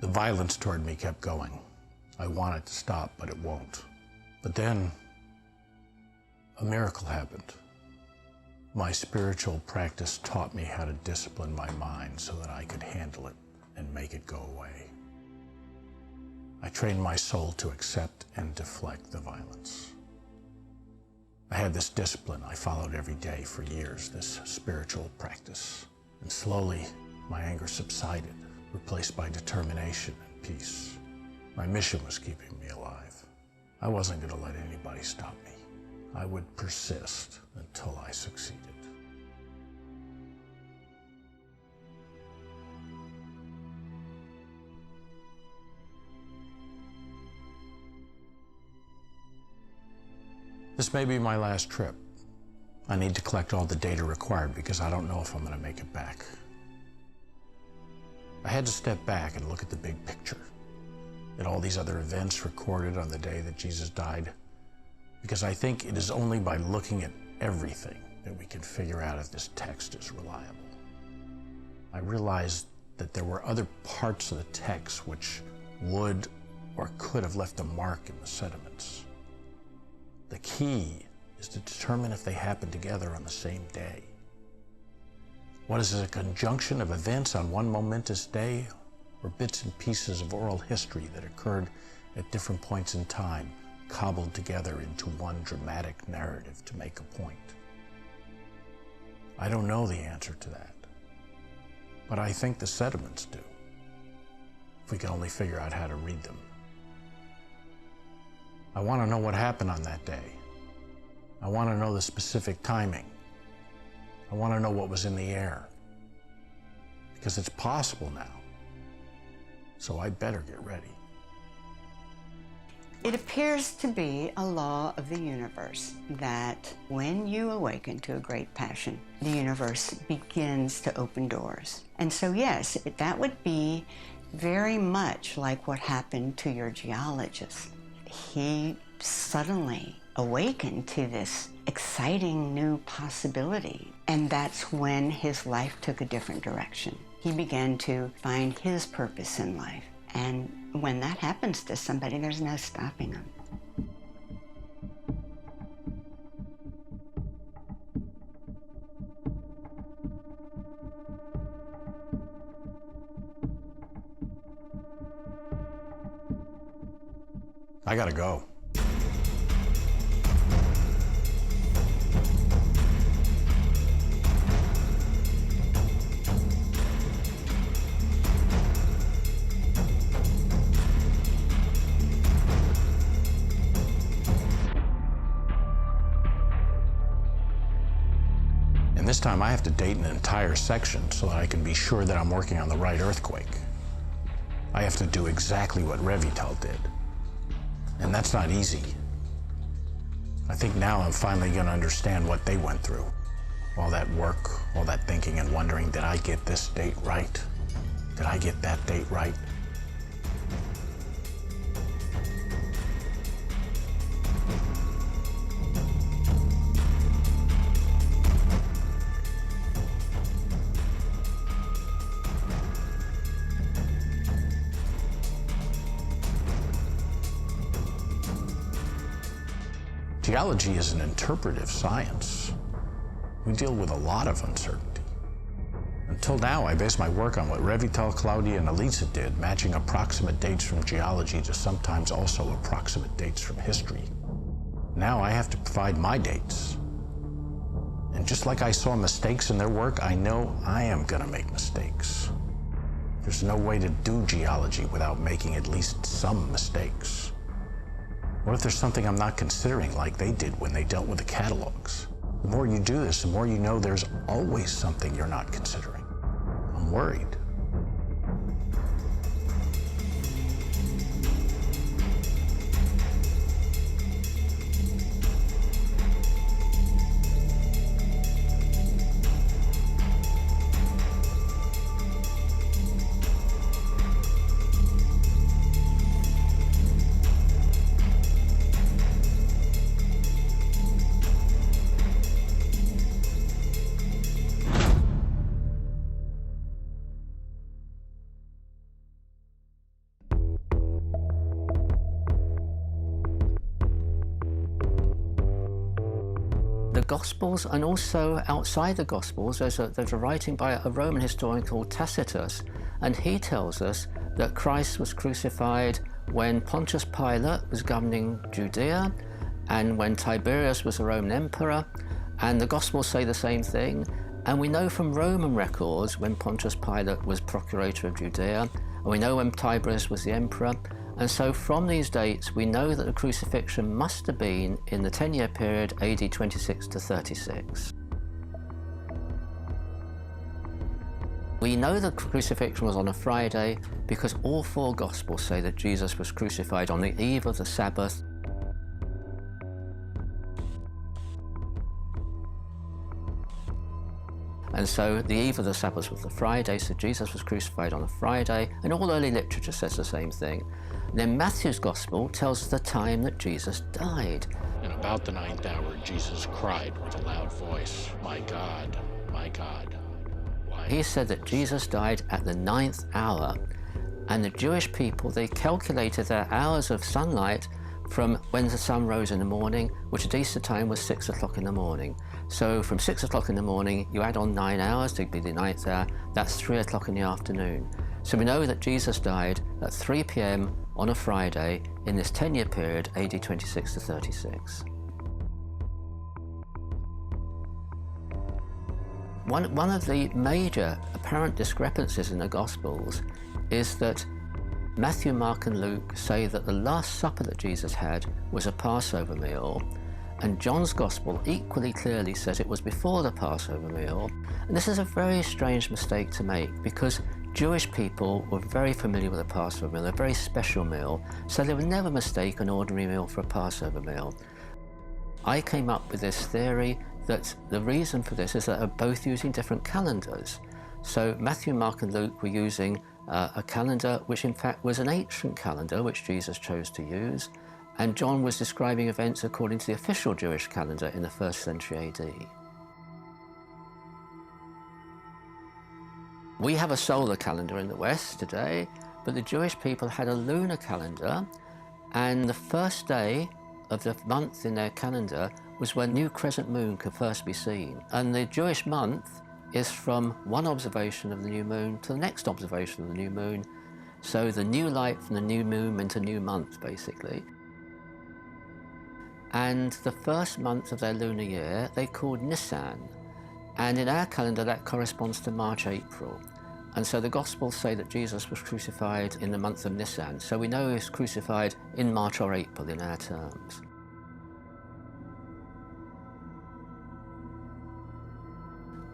The violence toward me kept going. I want it to stop, but it won't. But then, a miracle happened. My spiritual practice taught me how to discipline my mind so that I could handle it and make it go away. I trained my soul to accept and deflect the violence. I had this discipline I followed every day for years, this spiritual practice. And slowly, my anger subsided, replaced by determination and peace. My mission was keeping me alive. I wasn't going to let anybody stop me. I would persist until I succeeded. This may be my last trip. I need to collect all the data required because I don't know if I'm going to make it back. I had to step back and look at the big picture, at all these other events recorded on the day that Jesus died, because I think it is only by looking at everything that we can figure out if this text is reliable. I realized that there were other parts of the text which would or could have left a mark in the sediments. The key is to determine if they happen together on the same day. What is it, a conjunction of events on one momentous day, or bits and pieces of oral history that occurred at different points in time, cobbled together into one dramatic narrative to make a point? I don't know the answer to that, but I think the sediments do, if we can only figure out how to read them. I want to know what happened on that day. I want to know the specific timing. I want to know what was in the air, because it's possible now. So I better get ready. It appears to be a law of the universe that when you awaken to a great passion, the universe begins to open doors. And so yes, that would be very much like what happened to your geologist. He suddenly awakened to this exciting new possibility, and that's when his life took a different direction. He began to find his purpose in life, and when that happens to somebody, there's no stopping them. I gotta go. And this time I have to date an entire section so that I can be sure that I'm working on the right earthquake. I have to do exactly what Revital did. And that's not easy. I think now I'm finally going to understand what they went through. All that work, all that thinking and wondering, did I get this date right? Did I get that date right? Geology is an interpretive science. We deal with a lot of uncertainty. Until now, I based my work on what Revital, Claudia, and Elisa did, matching approximate dates from geology to sometimes also approximate dates from history. Now I have to provide my dates. And just like I saw mistakes in their work, I know I am gonna make mistakes. There's no way to do geology without making at least some mistakes. What if there's something I'm not considering, like they did when they dealt with the catalogs? The more you do this, the more you know there's always something you're not considering. I'm worried. Gospels and also outside the Gospels, there's a writing by a Roman historian called Tacitus, and he tells us that Christ was crucified when Pontius Pilate was governing Judea and when Tiberius was a Roman emperor, and the Gospels say the same thing. And we know from Roman records when Pontius Pilate was procurator of Judea, and we know when Tiberius was the emperor. And so from these dates, we know that the crucifixion must have been in the 10-year period AD 26 to 36. We know the crucifixion was on a Friday because all four Gospels say that Jesus was crucified on the eve of the Sabbath. And so the eve of the Sabbath was the Friday, so Jesus was crucified on a Friday, and all early literature says the same thing. And then Matthew's Gospel tells us the time that Jesus died. And about the 9th hour, Jesus cried with a loud voice, my God, why? He said that Jesus died at the 9th hour, and the Jewish people, they calculated their hours of sunlight from when the sun rose in the morning, which at Easter time was 6 o'clock in the morning. So from 6 o'clock in the morning, you add on 9 hours to be the 9th hour, that's 3 o'clock in the afternoon. So we know that Jesus died at 3 p.m. on a Friday in this 10-year period, AD 26 to 36. One of the major apparent discrepancies in the Gospels is that Matthew, Mark and Luke say that the Last Supper that Jesus had was a Passover meal, and John's Gospel equally clearly says it was before the Passover meal. And this is a very strange mistake to make because Jewish people were very familiar with the Passover meal, a very special meal, so they would never mistake an ordinary meal for a Passover meal. I came up with this theory that the reason for this is that they're both using different calendars. So Matthew, Mark and Luke were using a calendar which in fact was an ancient calendar which Jesus chose to use, and John was describing events according to the official Jewish calendar in the 1st century AD. We have a solar calendar in the West today, but the Jewish people had a lunar calendar, and the first day of the month in their calendar was when new crescent moon could first be seen. And the Jewish month is from one observation of the new moon to the next observation of the new moon. So the new light from the new moon meant a new month, basically. And the first month of their lunar year, they called Nisan. And in our calendar, that corresponds to March, April. And so the Gospels say that Jesus was crucified in the month of Nisan. So we know he was crucified in March or April in our terms.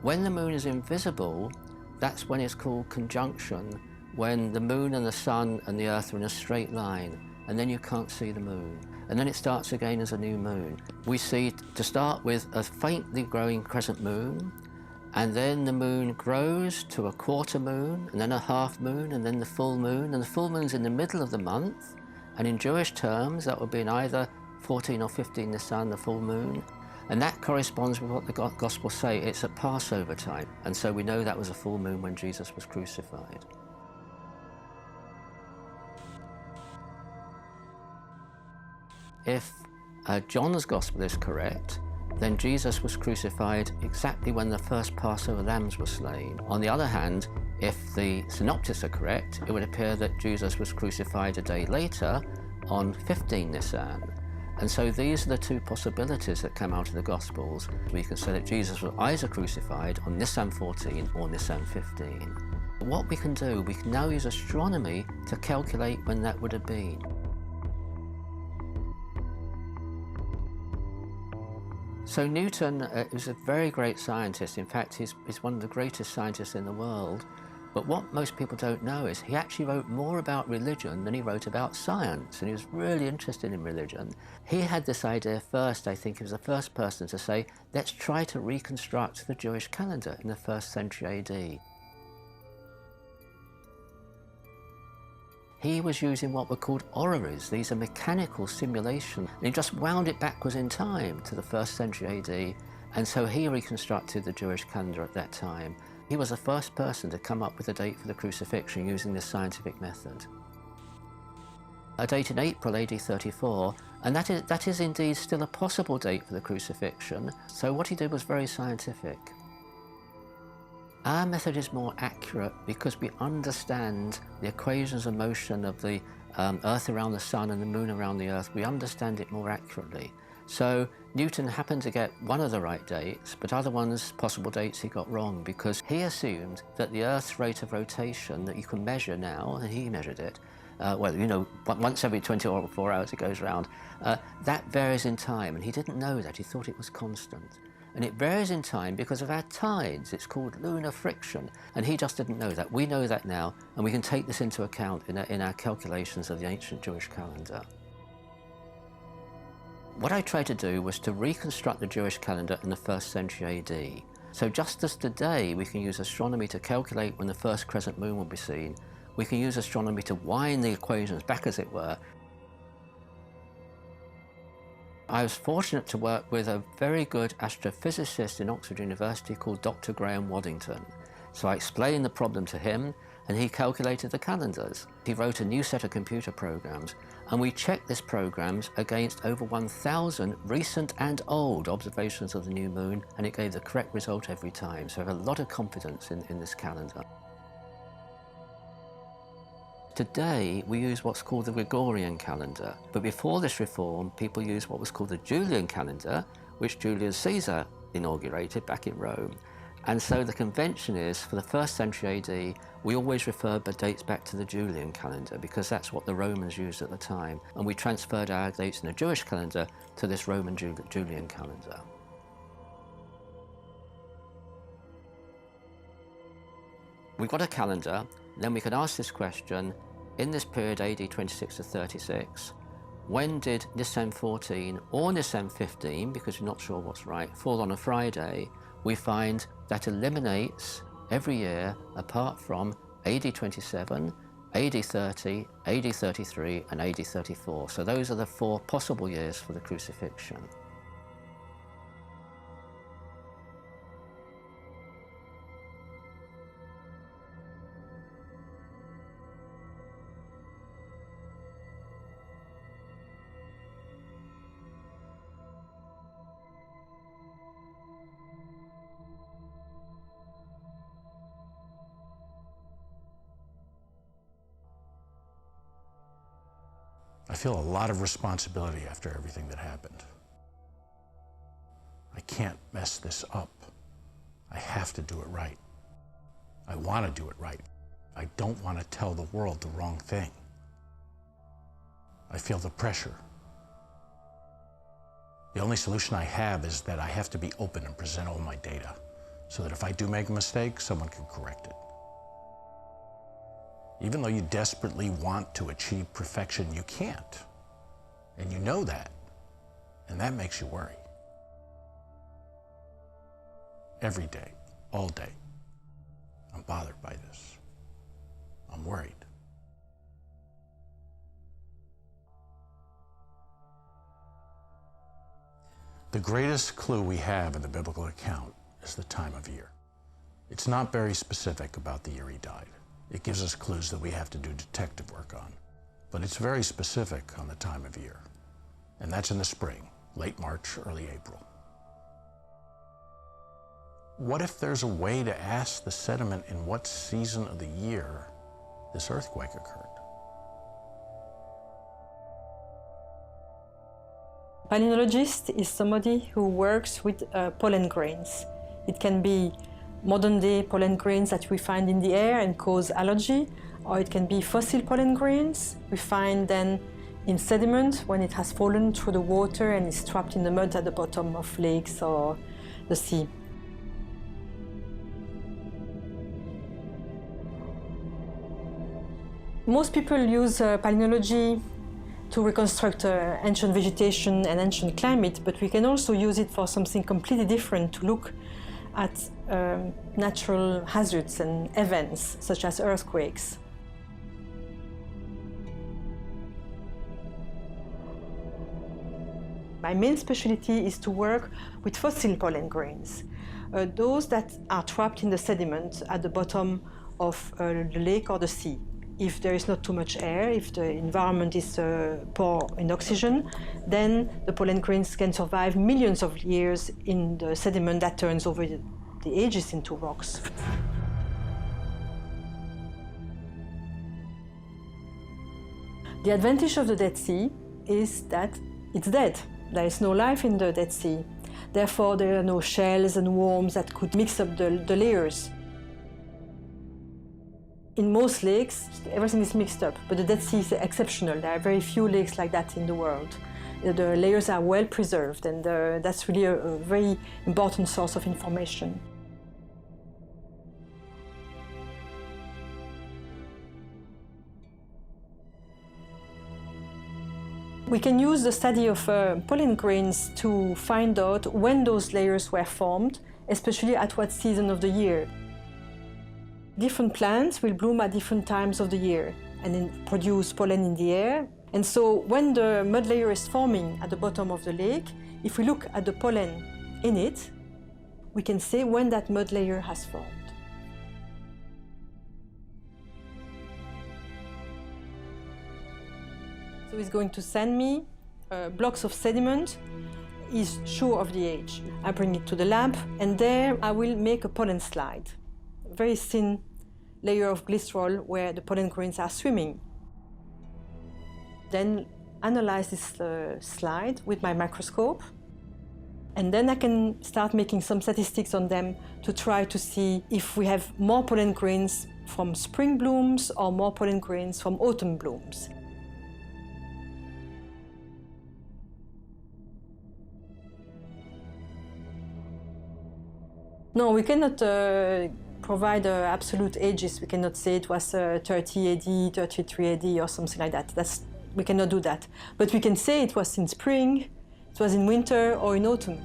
When the moon is invisible, that's when it's called conjunction, when the moon and the sun and the earth are in a straight line, and then you can't see the moon. And then it starts again as a new moon. We see, to start with, a faintly growing crescent moon, and then the moon grows to a quarter moon, and then a half moon, and then the full moon, and the full moon's in the middle of the month, and in Jewish terms, that would be in either 14 or 15 Nisan, the full moon. And that corresponds with what the Gospels say. It's at Passover time. And so we know that was a full moon when Jesus was crucified. If John's Gospel is correct, then Jesus was crucified exactly when the first Passover lambs were slain. On the other hand, if the Synoptics are correct, it would appear that Jesus was crucified a day later on 15 Nisan. And so these are the two possibilities that come out of the Gospels. We can say that Jesus was either crucified on Nisan 14 or Nisan 15. What we can do, we can now use astronomy to calculate when that would have been. So Newton was a very great scientist. In fact, he's one of the greatest scientists in the world. But what most people don't know is he actually wrote more about religion than he wrote about science, and he was really interested in religion. He had this idea first, I think he was the first person to say, let's try to reconstruct the Jewish calendar in the 1st century AD. He was using what were called orreries. These are mechanical simulations, and he just wound it backwards in time to the 1st century AD, and so he reconstructed the Jewish calendar at that time. He was the first person to come up with a date for the crucifixion using this scientific method. A date in April AD 34, And that is indeed still a possible date for the crucifixion. So what he did was very scientific. Our method is more accurate because we understand the equations of motion of the Earth around the Sun and the Moon around the Earth. We understand it more accurately. So Newton happened to get one of the right dates, but other ones, possible dates, he got wrong because he assumed that the Earth's rate of rotation that you can measure now, and he measured it, well, you know, once every 24 hours it goes round, that varies in time, and he didn't know that. He thought it was constant. And it varies in time because of our tides. It's called lunar friction, and he just didn't know that. We know that now, and we can take this into account in our calculations of the ancient Jewish calendar. What I tried to do was to reconstruct the Jewish calendar in the 1st century AD. So just as today we can use astronomy to calculate when the first crescent moon will be seen, we can use astronomy to wind the equations back, as it were. I was fortunate to work with a very good astrophysicist in Oxford University called Dr. Graham Waddington. So I explained the problem to him, and he calculated the calendars. He wrote a new set of computer programs, and we checked these programs against over 1,000 recent and old observations of the new moon, and it gave the correct result every time. So I have a lot of confidence in this calendar. Today, we use what's called the Gregorian calendar, but before this reform, people used what was called the Julian calendar, which Julius Caesar inaugurated back in Rome. And so the convention is, for the 1st century AD, we always refer the dates back to the Julian calendar because that's what the Romans used at the time. And we transferred our dates in the Jewish calendar to this Roman Julian calendar. We've got a calendar, then we can ask this question, in this period AD 26 to 36, when did Nisan 14 or Nisan 15, because we're not sure what's right, fall on a Friday? We find that eliminates every year apart from AD 27, AD 30, AD 33 and AD 34. So those are the 4 possible years for the crucifixion. I feel a lot of responsibility after everything that happened. I can't mess this up. I have to do it right. I want to do it right. I don't want to tell the world the wrong thing. I feel the pressure. The only solution I have is that I have to be open and present all my data so that if I do make a mistake, someone can correct it. Even though you desperately want to achieve perfection, you can't. And you know that. And that makes you worry. Every day, all day, I'm bothered by this. I'm worried. The greatest clue we have in the biblical account is the time of year. It's not very specific about the year he died. It gives us clues that we have to do detective work on. But it's very specific on the time of year. And that's in the spring, late March, early April. What if there's a way to ask the sediment in what season of the year this earthquake occurred? Palynologist is somebody who works with pollen grains. It can be modern-day pollen grains that we find in the air and cause allergy, or it can be fossil pollen grains we find then in sediment when it has fallen through the water and is trapped in the mud at the bottom of lakes or the sea. Most people use palynology to reconstruct ancient vegetation and ancient climate, but we can also use it for something completely different, to look at natural hazards and events such as earthquakes. My main specialty is to work with fossil pollen grains, those that are trapped in the sediment at the bottom of the lake or the sea. if there is not too much air, if the environment is poor in oxygen, then the pollen grains can survive millions of years in the sediment that turns over the ages into rocks. The advantage of the Dead Sea is that it's dead. There is no life in the Dead Sea. Therefore, there are no shells and worms that could mix up the layers. In most lakes, everything is mixed up, but the Dead Sea is exceptional. There are very few lakes like that in the world. The layers are well preserved, and that's really a very important source of information. We can use the study of pollen grains to find out when those layers were formed, especially at what season of the year. Different plants will bloom at different times of the year and then produce pollen in the air. And so when the mud layer is forming at the bottom of the lake, if we look at the pollen in it, we can say when that mud layer has formed. So he's going to send me blocks of sediment. He's sure of the age. I bring it to the lab, and there I will make a pollen slide. A very thin layer of glycerol where the pollen grains are swimming. Then analyze this slide with my microscope, and then I can start making some statistics on them to try to see if we have more pollen grains from spring blooms or more pollen grains from autumn blooms. No, we cannot provide absolute ages. We cannot say it was 30 AD, 33 AD or something like that. We cannot do that. But we can say it was in spring, it was in winter or in autumn.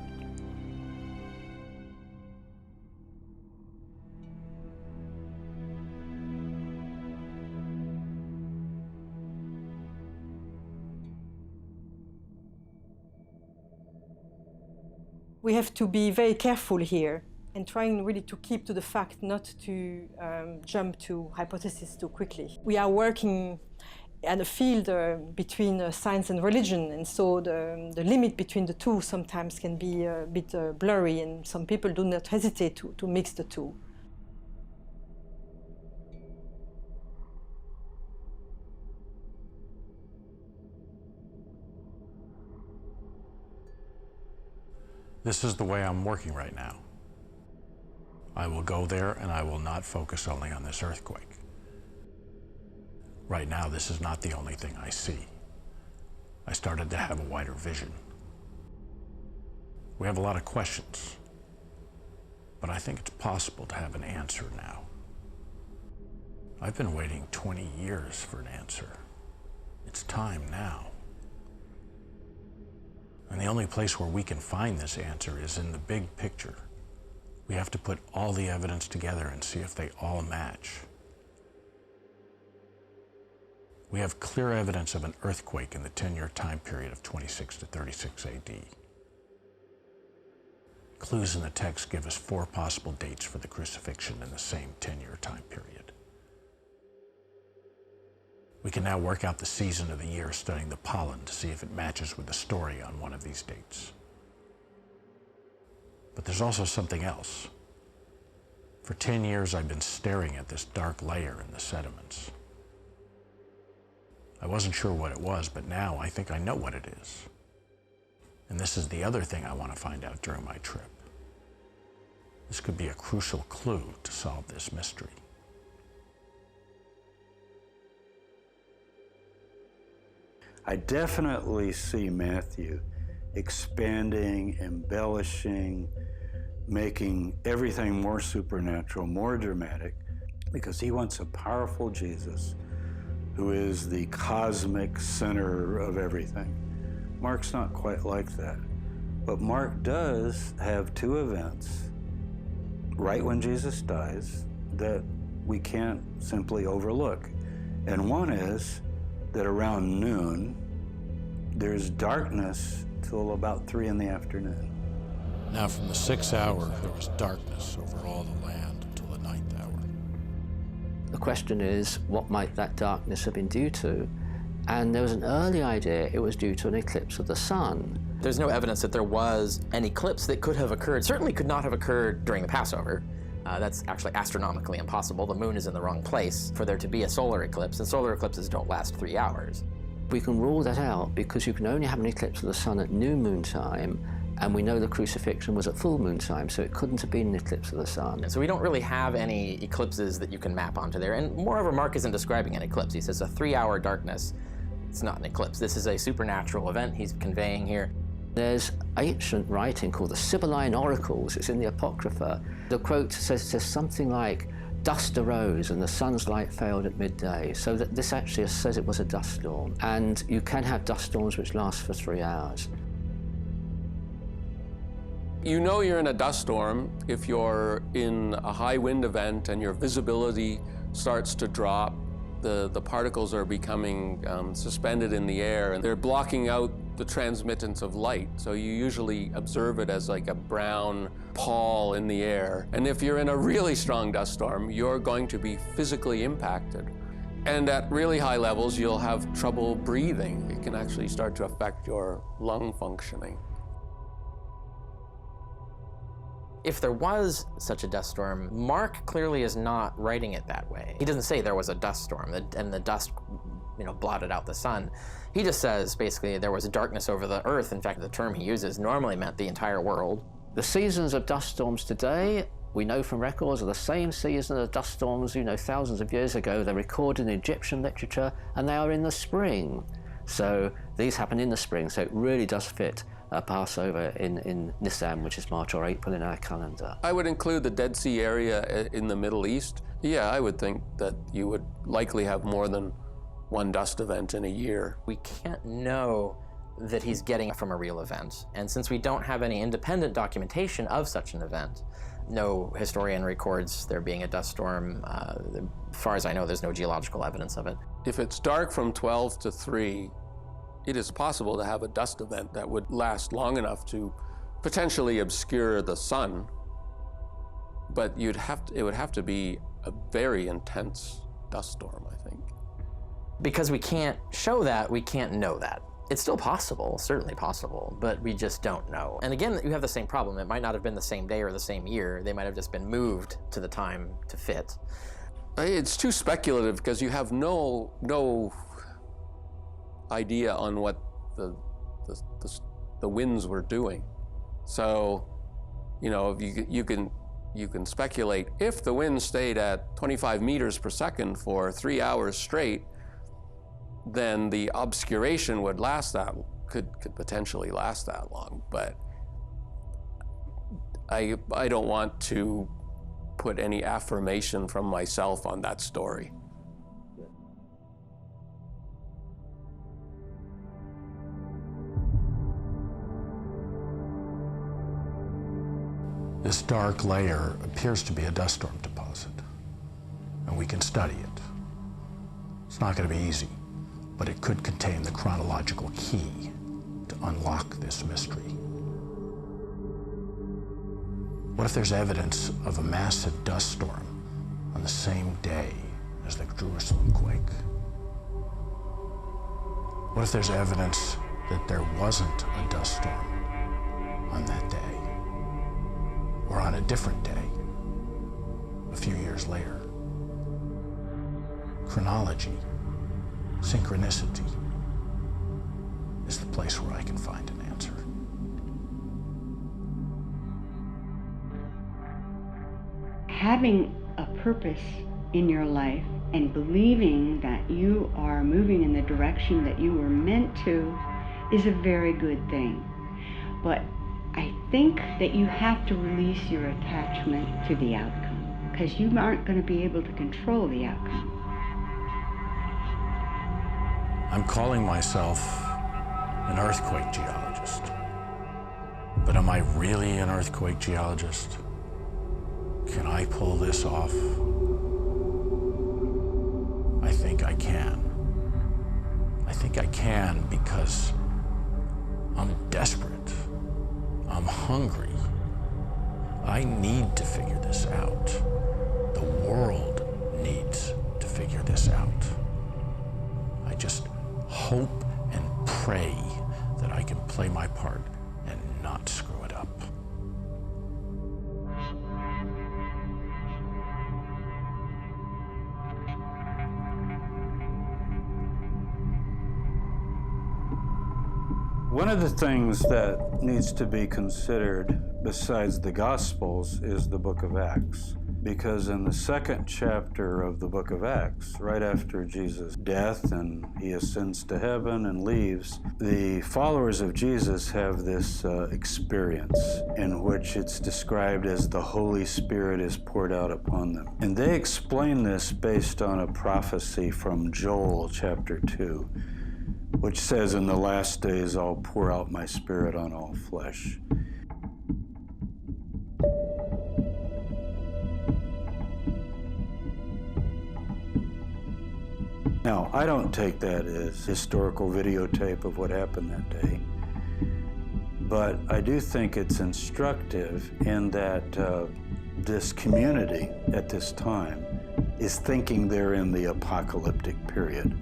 We have to be very careful here and trying really to keep to the fact, not to jump to hypotheses too quickly. We are working at a field between science and religion, and so the limit between the two sometimes can be a bit blurry, and some people do not hesitate to mix the two. This is the way I'm working right now. I will go there and I will not focus only on this earthquake. Right now, this is not the only thing I see. I started to have a wider vision. We have a lot of questions, but I think it's possible to have an answer now. I've been waiting 20 years for an answer. It's time now. And the only place where we can find this answer is in the big picture. We have to put all the evidence together and see if they all match. We have clear evidence of an earthquake in the 10-year time period of 26 to 36 AD. Clues in the text give us 4 possible dates for the crucifixion in the same 10-year time period. We can now work out the season of the year studying the pollen to see if it matches with the story on one of these dates. But there's also something else. For 10 years, I've been staring at this dark layer in the sediments. I wasn't sure what it was, but now I think I know what it is. And this is the other thing I want to find out during my trip. This could be a crucial clue to solve this mystery. I definitely see Matthew expanding, embellishing, making everything more supernatural, more dramatic, because he wants a powerful Jesus who is the cosmic center of everything. Mark's not quite like that. But Mark does have 2 events right when Jesus dies that we can't simply overlook. And one is that around noon, there's darkness till about 3 in the afternoon. Now from the 6th hour, there was darkness over all the land until the 9th hour. The question is, what might that darkness have been due to? And there was an early idea it was due to an eclipse of the sun. There's no evidence that there was an eclipse that could have occurred, certainly could not have occurred during the Passover. That's actually astronomically impossible. The moon is in the wrong place for there to be a solar eclipse, and solar eclipses don't last 3 hours. We can rule that out because you can only have an eclipse of the sun at new moon time, and we know the crucifixion was at full moon time, so it couldn't have been an eclipse of the sun. And so we don't really have any eclipses that you can map onto there. And moreover, Mark isn't describing an eclipse. He says a 3-hour darkness. It's not an eclipse. This is a supernatural event he's conveying here. There's ancient writing called the Sibylline Oracles. It's in the Apocrypha. The quote says something like, "Dust arose and the sun's light failed at midday." So that this actually says it was a dust storm. And you can have dust storms which last for 3 hours. You know you're in a dust storm if you're in a high wind event and your visibility starts to drop. The particles are becoming suspended in the air and they're blocking out the transmittance of light. So you usually observe it as like a brown pall in the air. And if you're in a really strong dust storm, you're going to be physically impacted. And at really high levels, you'll have trouble breathing. It can actually start to affect your lung functioning. If there was such a dust storm, Mark clearly is not writing it that way. He doesn't say there was a dust storm and the dust, blotted out the sun. He just says basically there was a darkness over the earth. In fact, the term he uses normally meant the entire world. The seasons of dust storms today, we know from records, are the same season of dust storms, thousands of years ago. They're recorded in Egyptian literature and they are in the spring. So these happen in the spring, so it really does fit Passover in Nisan, which is March or April in our calendar. I would include the Dead Sea area in the Middle East. Yeah, I would think that you would likely have more than one dust event in a year. We can't know that he's getting from a real event. And since we don't have any independent documentation of such an event, no historian records there being a dust storm. As far as I know, there's no geological evidence of it. If it's dark from 12 to 3, it is possible to have a dust event that would last long enough to potentially obscure the sun, but it would have to be a very intense dust storm, I think. Because we can't show that, we can't know that. It's still possible, certainly possible, but we just don't know. And again, you have the same problem. It might not have been the same day or the same year. They might have just been moved to the time to fit. It's too speculative because you have no idea on what the winds were doing. So, you can speculate if the wind stayed at 25 meters per second for 3 hours straight, then the obscuration would could potentially last that long. But I don't want to put any affirmation from myself on that story. This dark layer appears to be a dust storm deposit, and we can study it. It's not going to be easy, but it could contain the chronological key to unlock this mystery. What if there's evidence of a massive dust storm on the same day as the Jerusalem quake? What if there's evidence that there wasn't a dust storm on that day? Or on a different day, a few years later? Chronology, synchronicity, is the place where I can find an answer. Having a purpose in your life and believing that you are moving in the direction that you were meant to is a very good thing. But I think that you have to release your attachment to the outcome, because you aren't going to be able to control the outcome. I'm calling myself an earthquake geologist. But am I really an earthquake geologist? Can I pull this off? I think I can. I think I can because I'm desperate. I'm hungry. I need to figure this out. The world needs figure this out. I just hope and pray that I can play my part and not screw it up. One of the things that needs to be considered besides the Gospels is the book of Acts. Because in the second chapter of the book of Acts, right after Jesus' death and he ascends to heaven and leaves, the followers of Jesus have this experience in which it's described as the Holy Spirit is poured out upon them. And they explain this based on a prophecy from Joel chapter 2, which says, "In the last days I'll pour out my Spirit on all flesh." Now, I don't take that as historical videotape of what happened that day, but I do think it's instructive in that this community at this time is thinking they're in the apocalyptic period.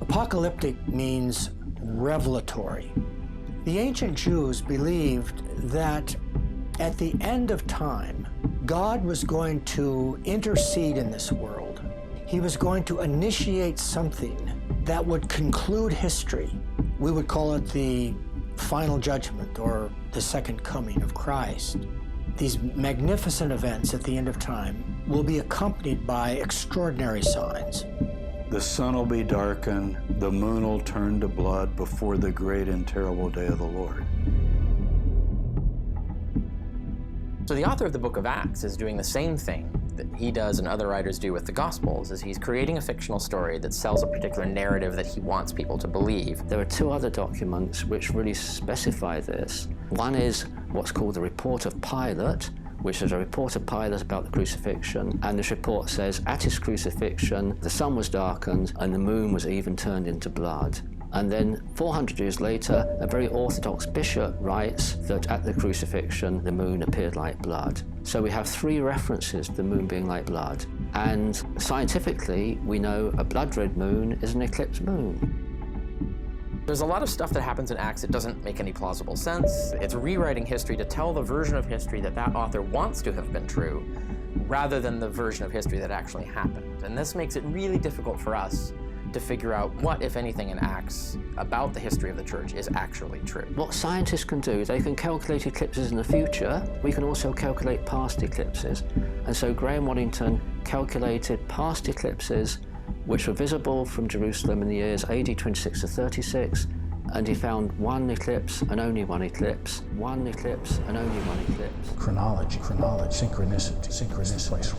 Apocalyptic means revelatory. The ancient Jews believed that at the end of time, God was going to intercede in this world. He was going to initiate something that would conclude history. We would call it the final judgment or the second coming of Christ. These magnificent events at the end of time will be accompanied by extraordinary signs. The sun will be darkened, the moon will turn to blood before the great and terrible day of the Lord. So the author of the book of Acts is doing the same thing that he does and other writers do with the Gospels, is he's creating a fictional story that sells a particular narrative that he wants people to believe. There are two other documents which really specify this. One is what's called the Report of Pilate, which is a report of Pilate about the crucifixion, and this report says, at his crucifixion, the sun was darkened and the moon was even turned into blood. And then 400 years later, a very orthodox bishop writes that at the crucifixion, the moon appeared like blood. So we have three references to the moon being like blood. And scientifically, we know a blood red moon is an eclipsed moon. There's a lot of stuff that happens in Acts that doesn't make any plausible sense. It's rewriting history to tell the version of history that that author wants to have been true, rather than the version of history that actually happened. And this makes it really difficult for us to figure out what, if anything, in Acts about the history of the church is actually true. What scientists can do, they can calculate eclipses in the future. We can also calculate past eclipses. And so Graham Waddington calculated past eclipses which were visible from Jerusalem in the years AD 26 to 36, and he found one eclipse and only one eclipse, one eclipse and only one eclipse. Chronology, synchronicity, place.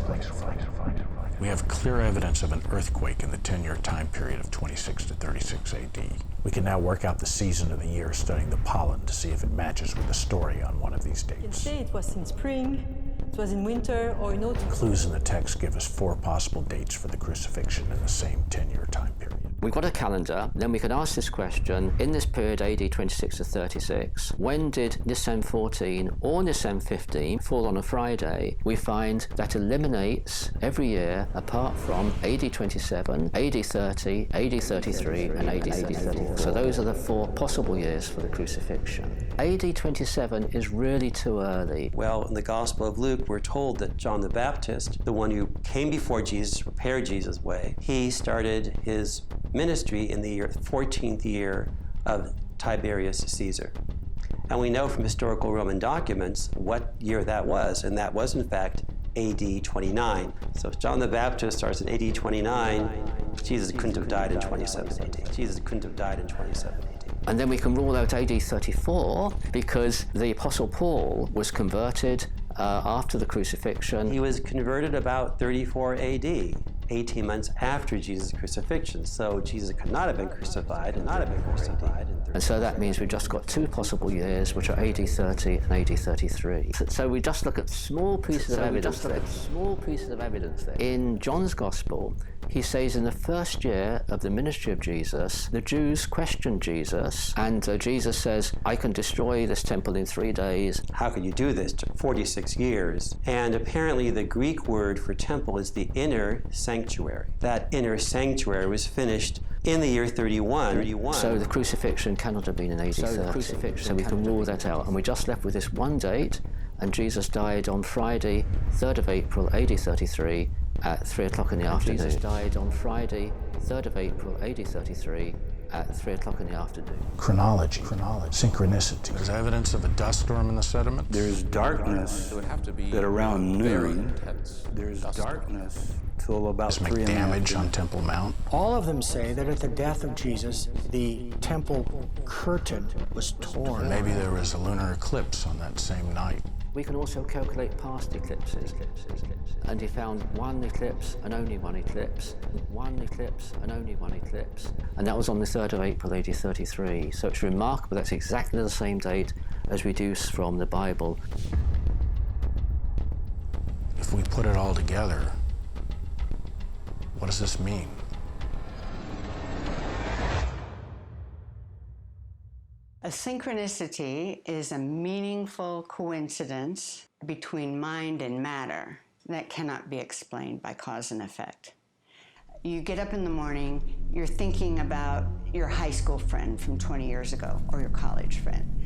We have clear evidence of an earthquake in the 10-year time period of 26 to 36 AD. We can now work out the season of the year studying the pollen to see if it matches with the story on one of these dates. You can say it was in spring, it was in winter, or in autumn. Clues in the text give us 4 possible dates for the crucifixion in the same 10-year time period. We've got a calendar, then we can ask this question, in this period AD 26 to 36, when did Nisan 14 or Nisan 15 fall on a Friday? We find that eliminates every year apart from AD 27, AD 30, AD 33, and AD 34. So those are the 4 possible years for the crucifixion. AD 27 is really too early. Well, in the Gospel of Luke, we're told that John the Baptist, the one who came before Jesus, prepared Jesus' way, he started his ministry in the 14th year of Tiberius Caesar. And we know from historical Roman documents what year that was, and that was in fact AD 29. So if John the Baptist starts in AD 29, Jesus couldn't have died in 27 AD. Jesus couldn't have died in 27 AD. And then we can rule out AD 34 because the Apostle Paul was converted after the crucifixion. He was converted about 34 AD. 18 months after Jesus' crucifixion. So Jesus could not have been crucified and not have been crucified. And so that means we've just got 2 possible years, which are AD 30 and AD 33. So we just look at small pieces of evidence there. In John's Gospel, he says in the first year of the ministry of Jesus, the Jews questioned Jesus, and Jesus says, I can destroy this temple in 3 days. How could you do this? It took 46 years. And apparently the Greek word for temple is the inner sanctuary sanctuary. That inner sanctuary was finished in the year 31. So the crucifixion cannot have been in AD 30. So we can rule that out. And we're just left with this one date, and Jesus died on Friday, 3rd of April, AD 33, at 3 o'clock in the afternoon. Jesus died on Friday, 3rd of April, AD 33, at 3 o'clock in the afternoon. Chronology, synchronicity. There's evidence of a dust storm in the sediment. There's darkness that around noon, there's darkness till about 3 damage on Temple Mount. All of them say that at the death of Jesus, the temple curtain was torn. Maybe there was a lunar eclipse on that same night. We can also calculate past eclipses. And he found one eclipse and only one eclipse, one eclipse and only one eclipse. And that was on the 3rd of April, AD 33. So it's remarkable that's exactly the same date as we do from the Bible. If we put it all together, what does this mean? A synchronicity is a meaningful coincidence between mind and matter that cannot be explained by cause and effect. You get up in the morning, you're thinking about your high school friend from 20 years ago, or your college friend,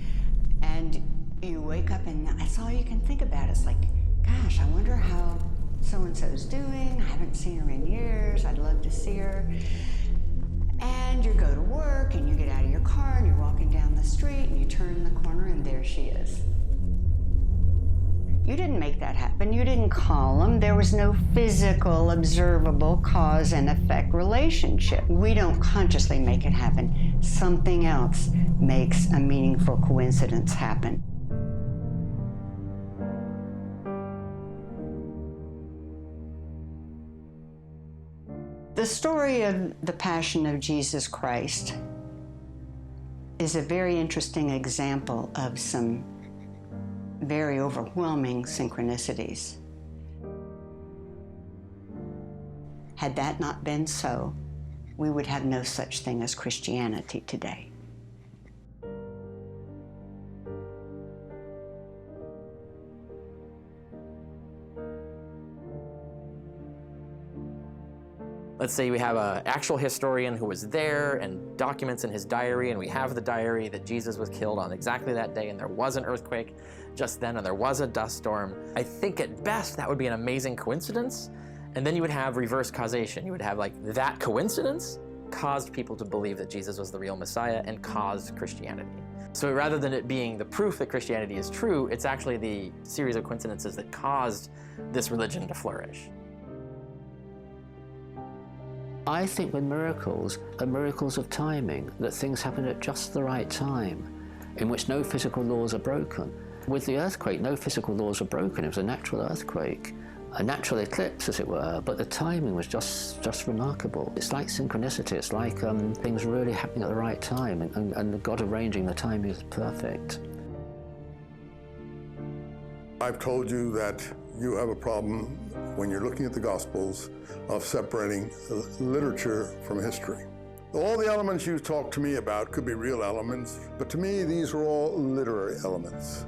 and you wake up and that's all you can think about. It's like, gosh, I wonder how so-and-so's doing. I haven't seen her in years. I'd love to see her. And you go to work, and you get out of your car, and you're walking down the street, and you turn the corner, and there she is. You didn't make that happen. You didn't call them. There was no physical, observable cause and effect relationship. We don't consciously make it happen. Something else makes a meaningful coincidence happen. The story of the Passion of Jesus Christ is a very interesting example of some very overwhelming synchronicities. Had that not been so, we would have no such thing as Christianity today. Let's say we have an actual historian who was there and documents in his diary, and we have the diary that Jesus was killed on exactly that day, and there was an earthquake just then, and there was a dust storm. I think at best that would be an amazing coincidence, and then you would have reverse causation. You would have like that coincidence caused people to believe that Jesus was the real Messiah and caused Christianity. So rather than it being the proof that Christianity is true, it's actually the series of coincidences that caused this religion to flourish. I think with miracles are miracles of timing, that things happen at just the right time, in which no physical laws are broken. With the earthquake, no physical laws were broken. It was a natural earthquake, a natural eclipse, as it were, but the timing was just remarkable. It's like synchronicity. It's like things really happening at the right time, and God arranging the timing is perfect. I've told you that you have a problem when you're looking at the Gospels of separating literature from history. All the elements you talk to me about could be real elements, but to me, these are all literary elements.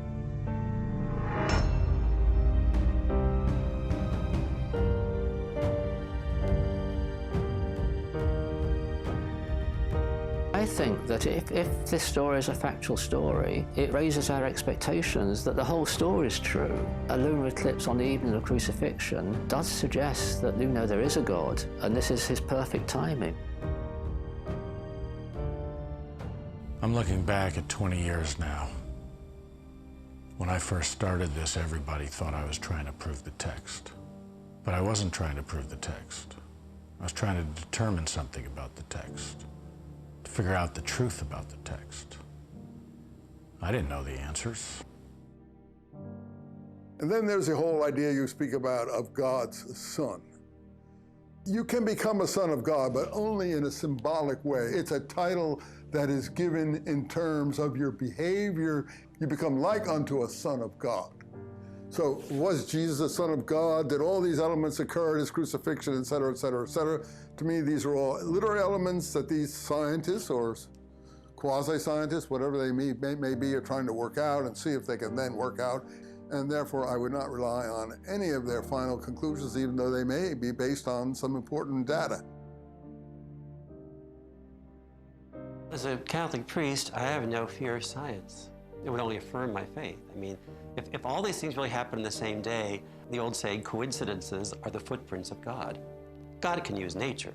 I think that if this story is a factual story, it raises our expectations that the whole story is true. A lunar eclipse on the evening of crucifixion does suggest that you know there is a God, and this is his perfect timing. I'm looking back at 20 years now. When I first started this, everybody thought I was trying to prove the text. But I wasn't trying to prove the text. I was trying to determine something about the text, to figure out the truth about the text. I didn't know the answers. And then there's the whole idea you speak about of God's Son. You can become a son of God, but only in a symbolic way. It's a title that is given in terms of your behavior. You become like unto a son of God. So was Jesus a son of God? Did all these elements occur at his crucifixion, et cetera, et cetera, et cetera? To me, these are all literary elements that these scientists or quasi-scientists, whatever they may be, are trying to work out and see if they can then work out and therefore I would not rely on any of their final conclusions, even though they may be based on some important data. As a Catholic priest, I have no fear of science. It would only affirm my faith. I mean, if all these things really happen in the same day, the old saying, coincidences are the footprints of God. God can use nature.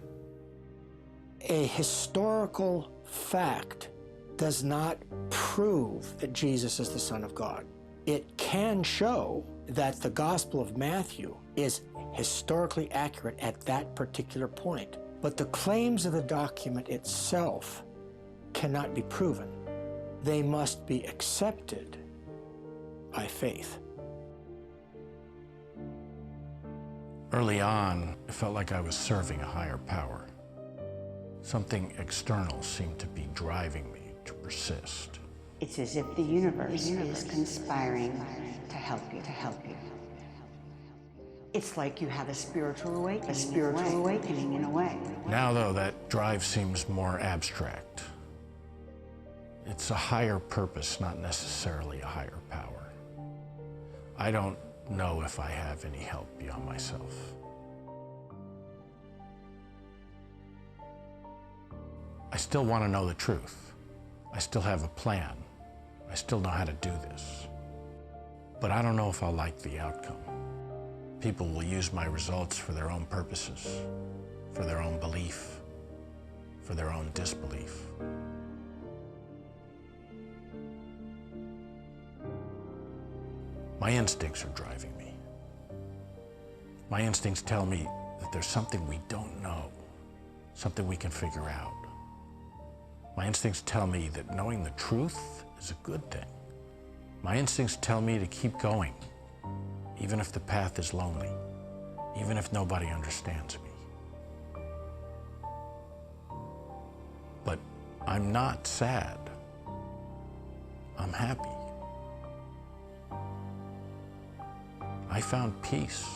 A historical fact does not prove that Jesus is the Son of God. It can show that the Gospel of Matthew is historically accurate at that particular point. But the claims of the document itself cannot be proven. They must be accepted by faith. Early on, it felt like I was serving a higher power. Something external seemed to be driving me to persist. It's as if the universe is conspiring to help you, It's like you have a spiritual awakening in a way. Now, though, that drive seems more abstract. It's a higher purpose, not necessarily a higher power. I don't know if I have any help beyond myself. I still want to know the truth. I still have a plan. I still know how to do this. But I don't know if I'll like the outcome. People will use my results for their own purposes, for their own belief, for their own disbelief. My instincts are driving me. My instincts tell me that there's something we don't know, something we can figure out. My instincts tell me that knowing the truth is a good thing. My instincts tell me to keep going, even if the path is lonely, even if nobody understands me. But I'm not sad. I'm happy. I found peace.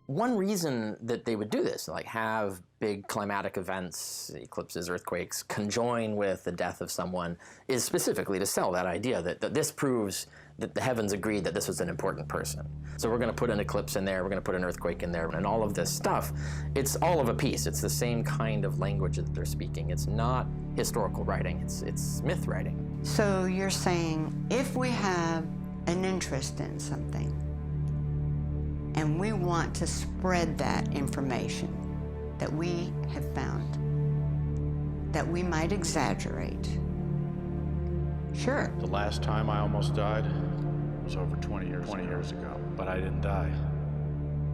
One reason that they would do this, like have big climatic events, eclipses, earthquakes, conjoin with the death of someone, is specifically to sell that idea that this proves that the heavens agreed that this was an important person. So we're going to put an eclipse in there, we're going to put an earthquake in there, and all of this stuff, it's all of a piece. It's the same kind of language that they're speaking. It's not historical writing, it's myth writing. So you're saying if we have an interest in something, and we want to spread that information that we have found, that we might exaggerate. Sure. The last time I almost died was over 20 years ago, but I didn't die.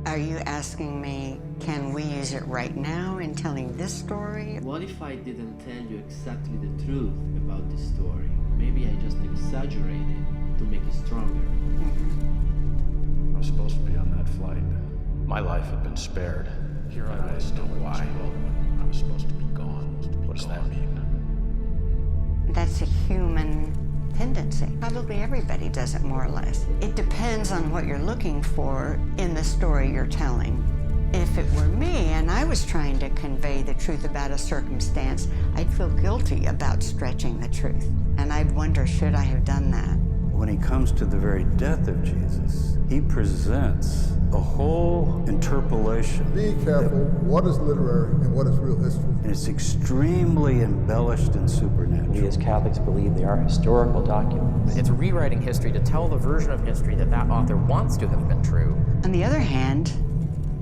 Are you asking me, can we use it right now in telling this story? What if I didn't tell you exactly the truth about this story? Maybe I just exaggerated to make it stronger. I was supposed to be on that flight. My life had been spared. Here I was still why. I was supposed to be gone. What does that mean? That's a human tendency. Probably everybody does it more or less. It depends on what you're looking for in the story you're telling. If it were me and I was trying to convey the truth about a circumstance, I'd feel guilty about stretching the truth. And I'd wonder, should I have done that? When he comes to the very death of Jesus, he presents a whole interpolation. Be careful what is literary and what is real history. And it's extremely embellished and supernatural. We as Catholics believe they are historical documents. It's rewriting history to tell the version of history that that author wants to have been true. On the other hand,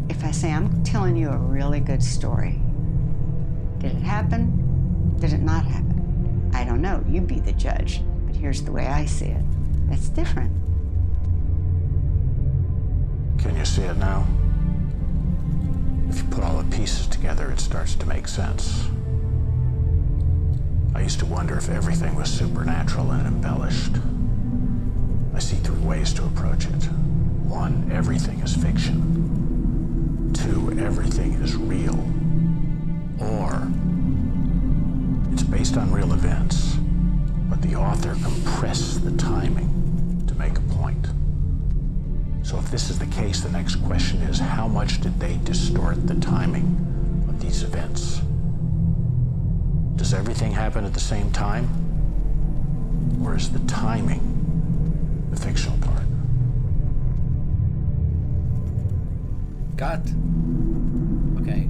if I say I'm telling you a really good story, did it happen? Did it not happen? I don't know. You be the judge. But here's the way I see it. That's different. Can you see it now? If you put all the pieces together, it starts to make sense. I used to wonder if everything was supernatural and embellished. I see three ways to approach it. One, everything is fiction. Two, everything is real. Or, it's based on real events, but the author compressed the timing to make a point. So if this is the case, the next question is, how much did they distort the timing of these events? Does everything happen at the same time? Or is the timing the fictional part? Cut. Okay.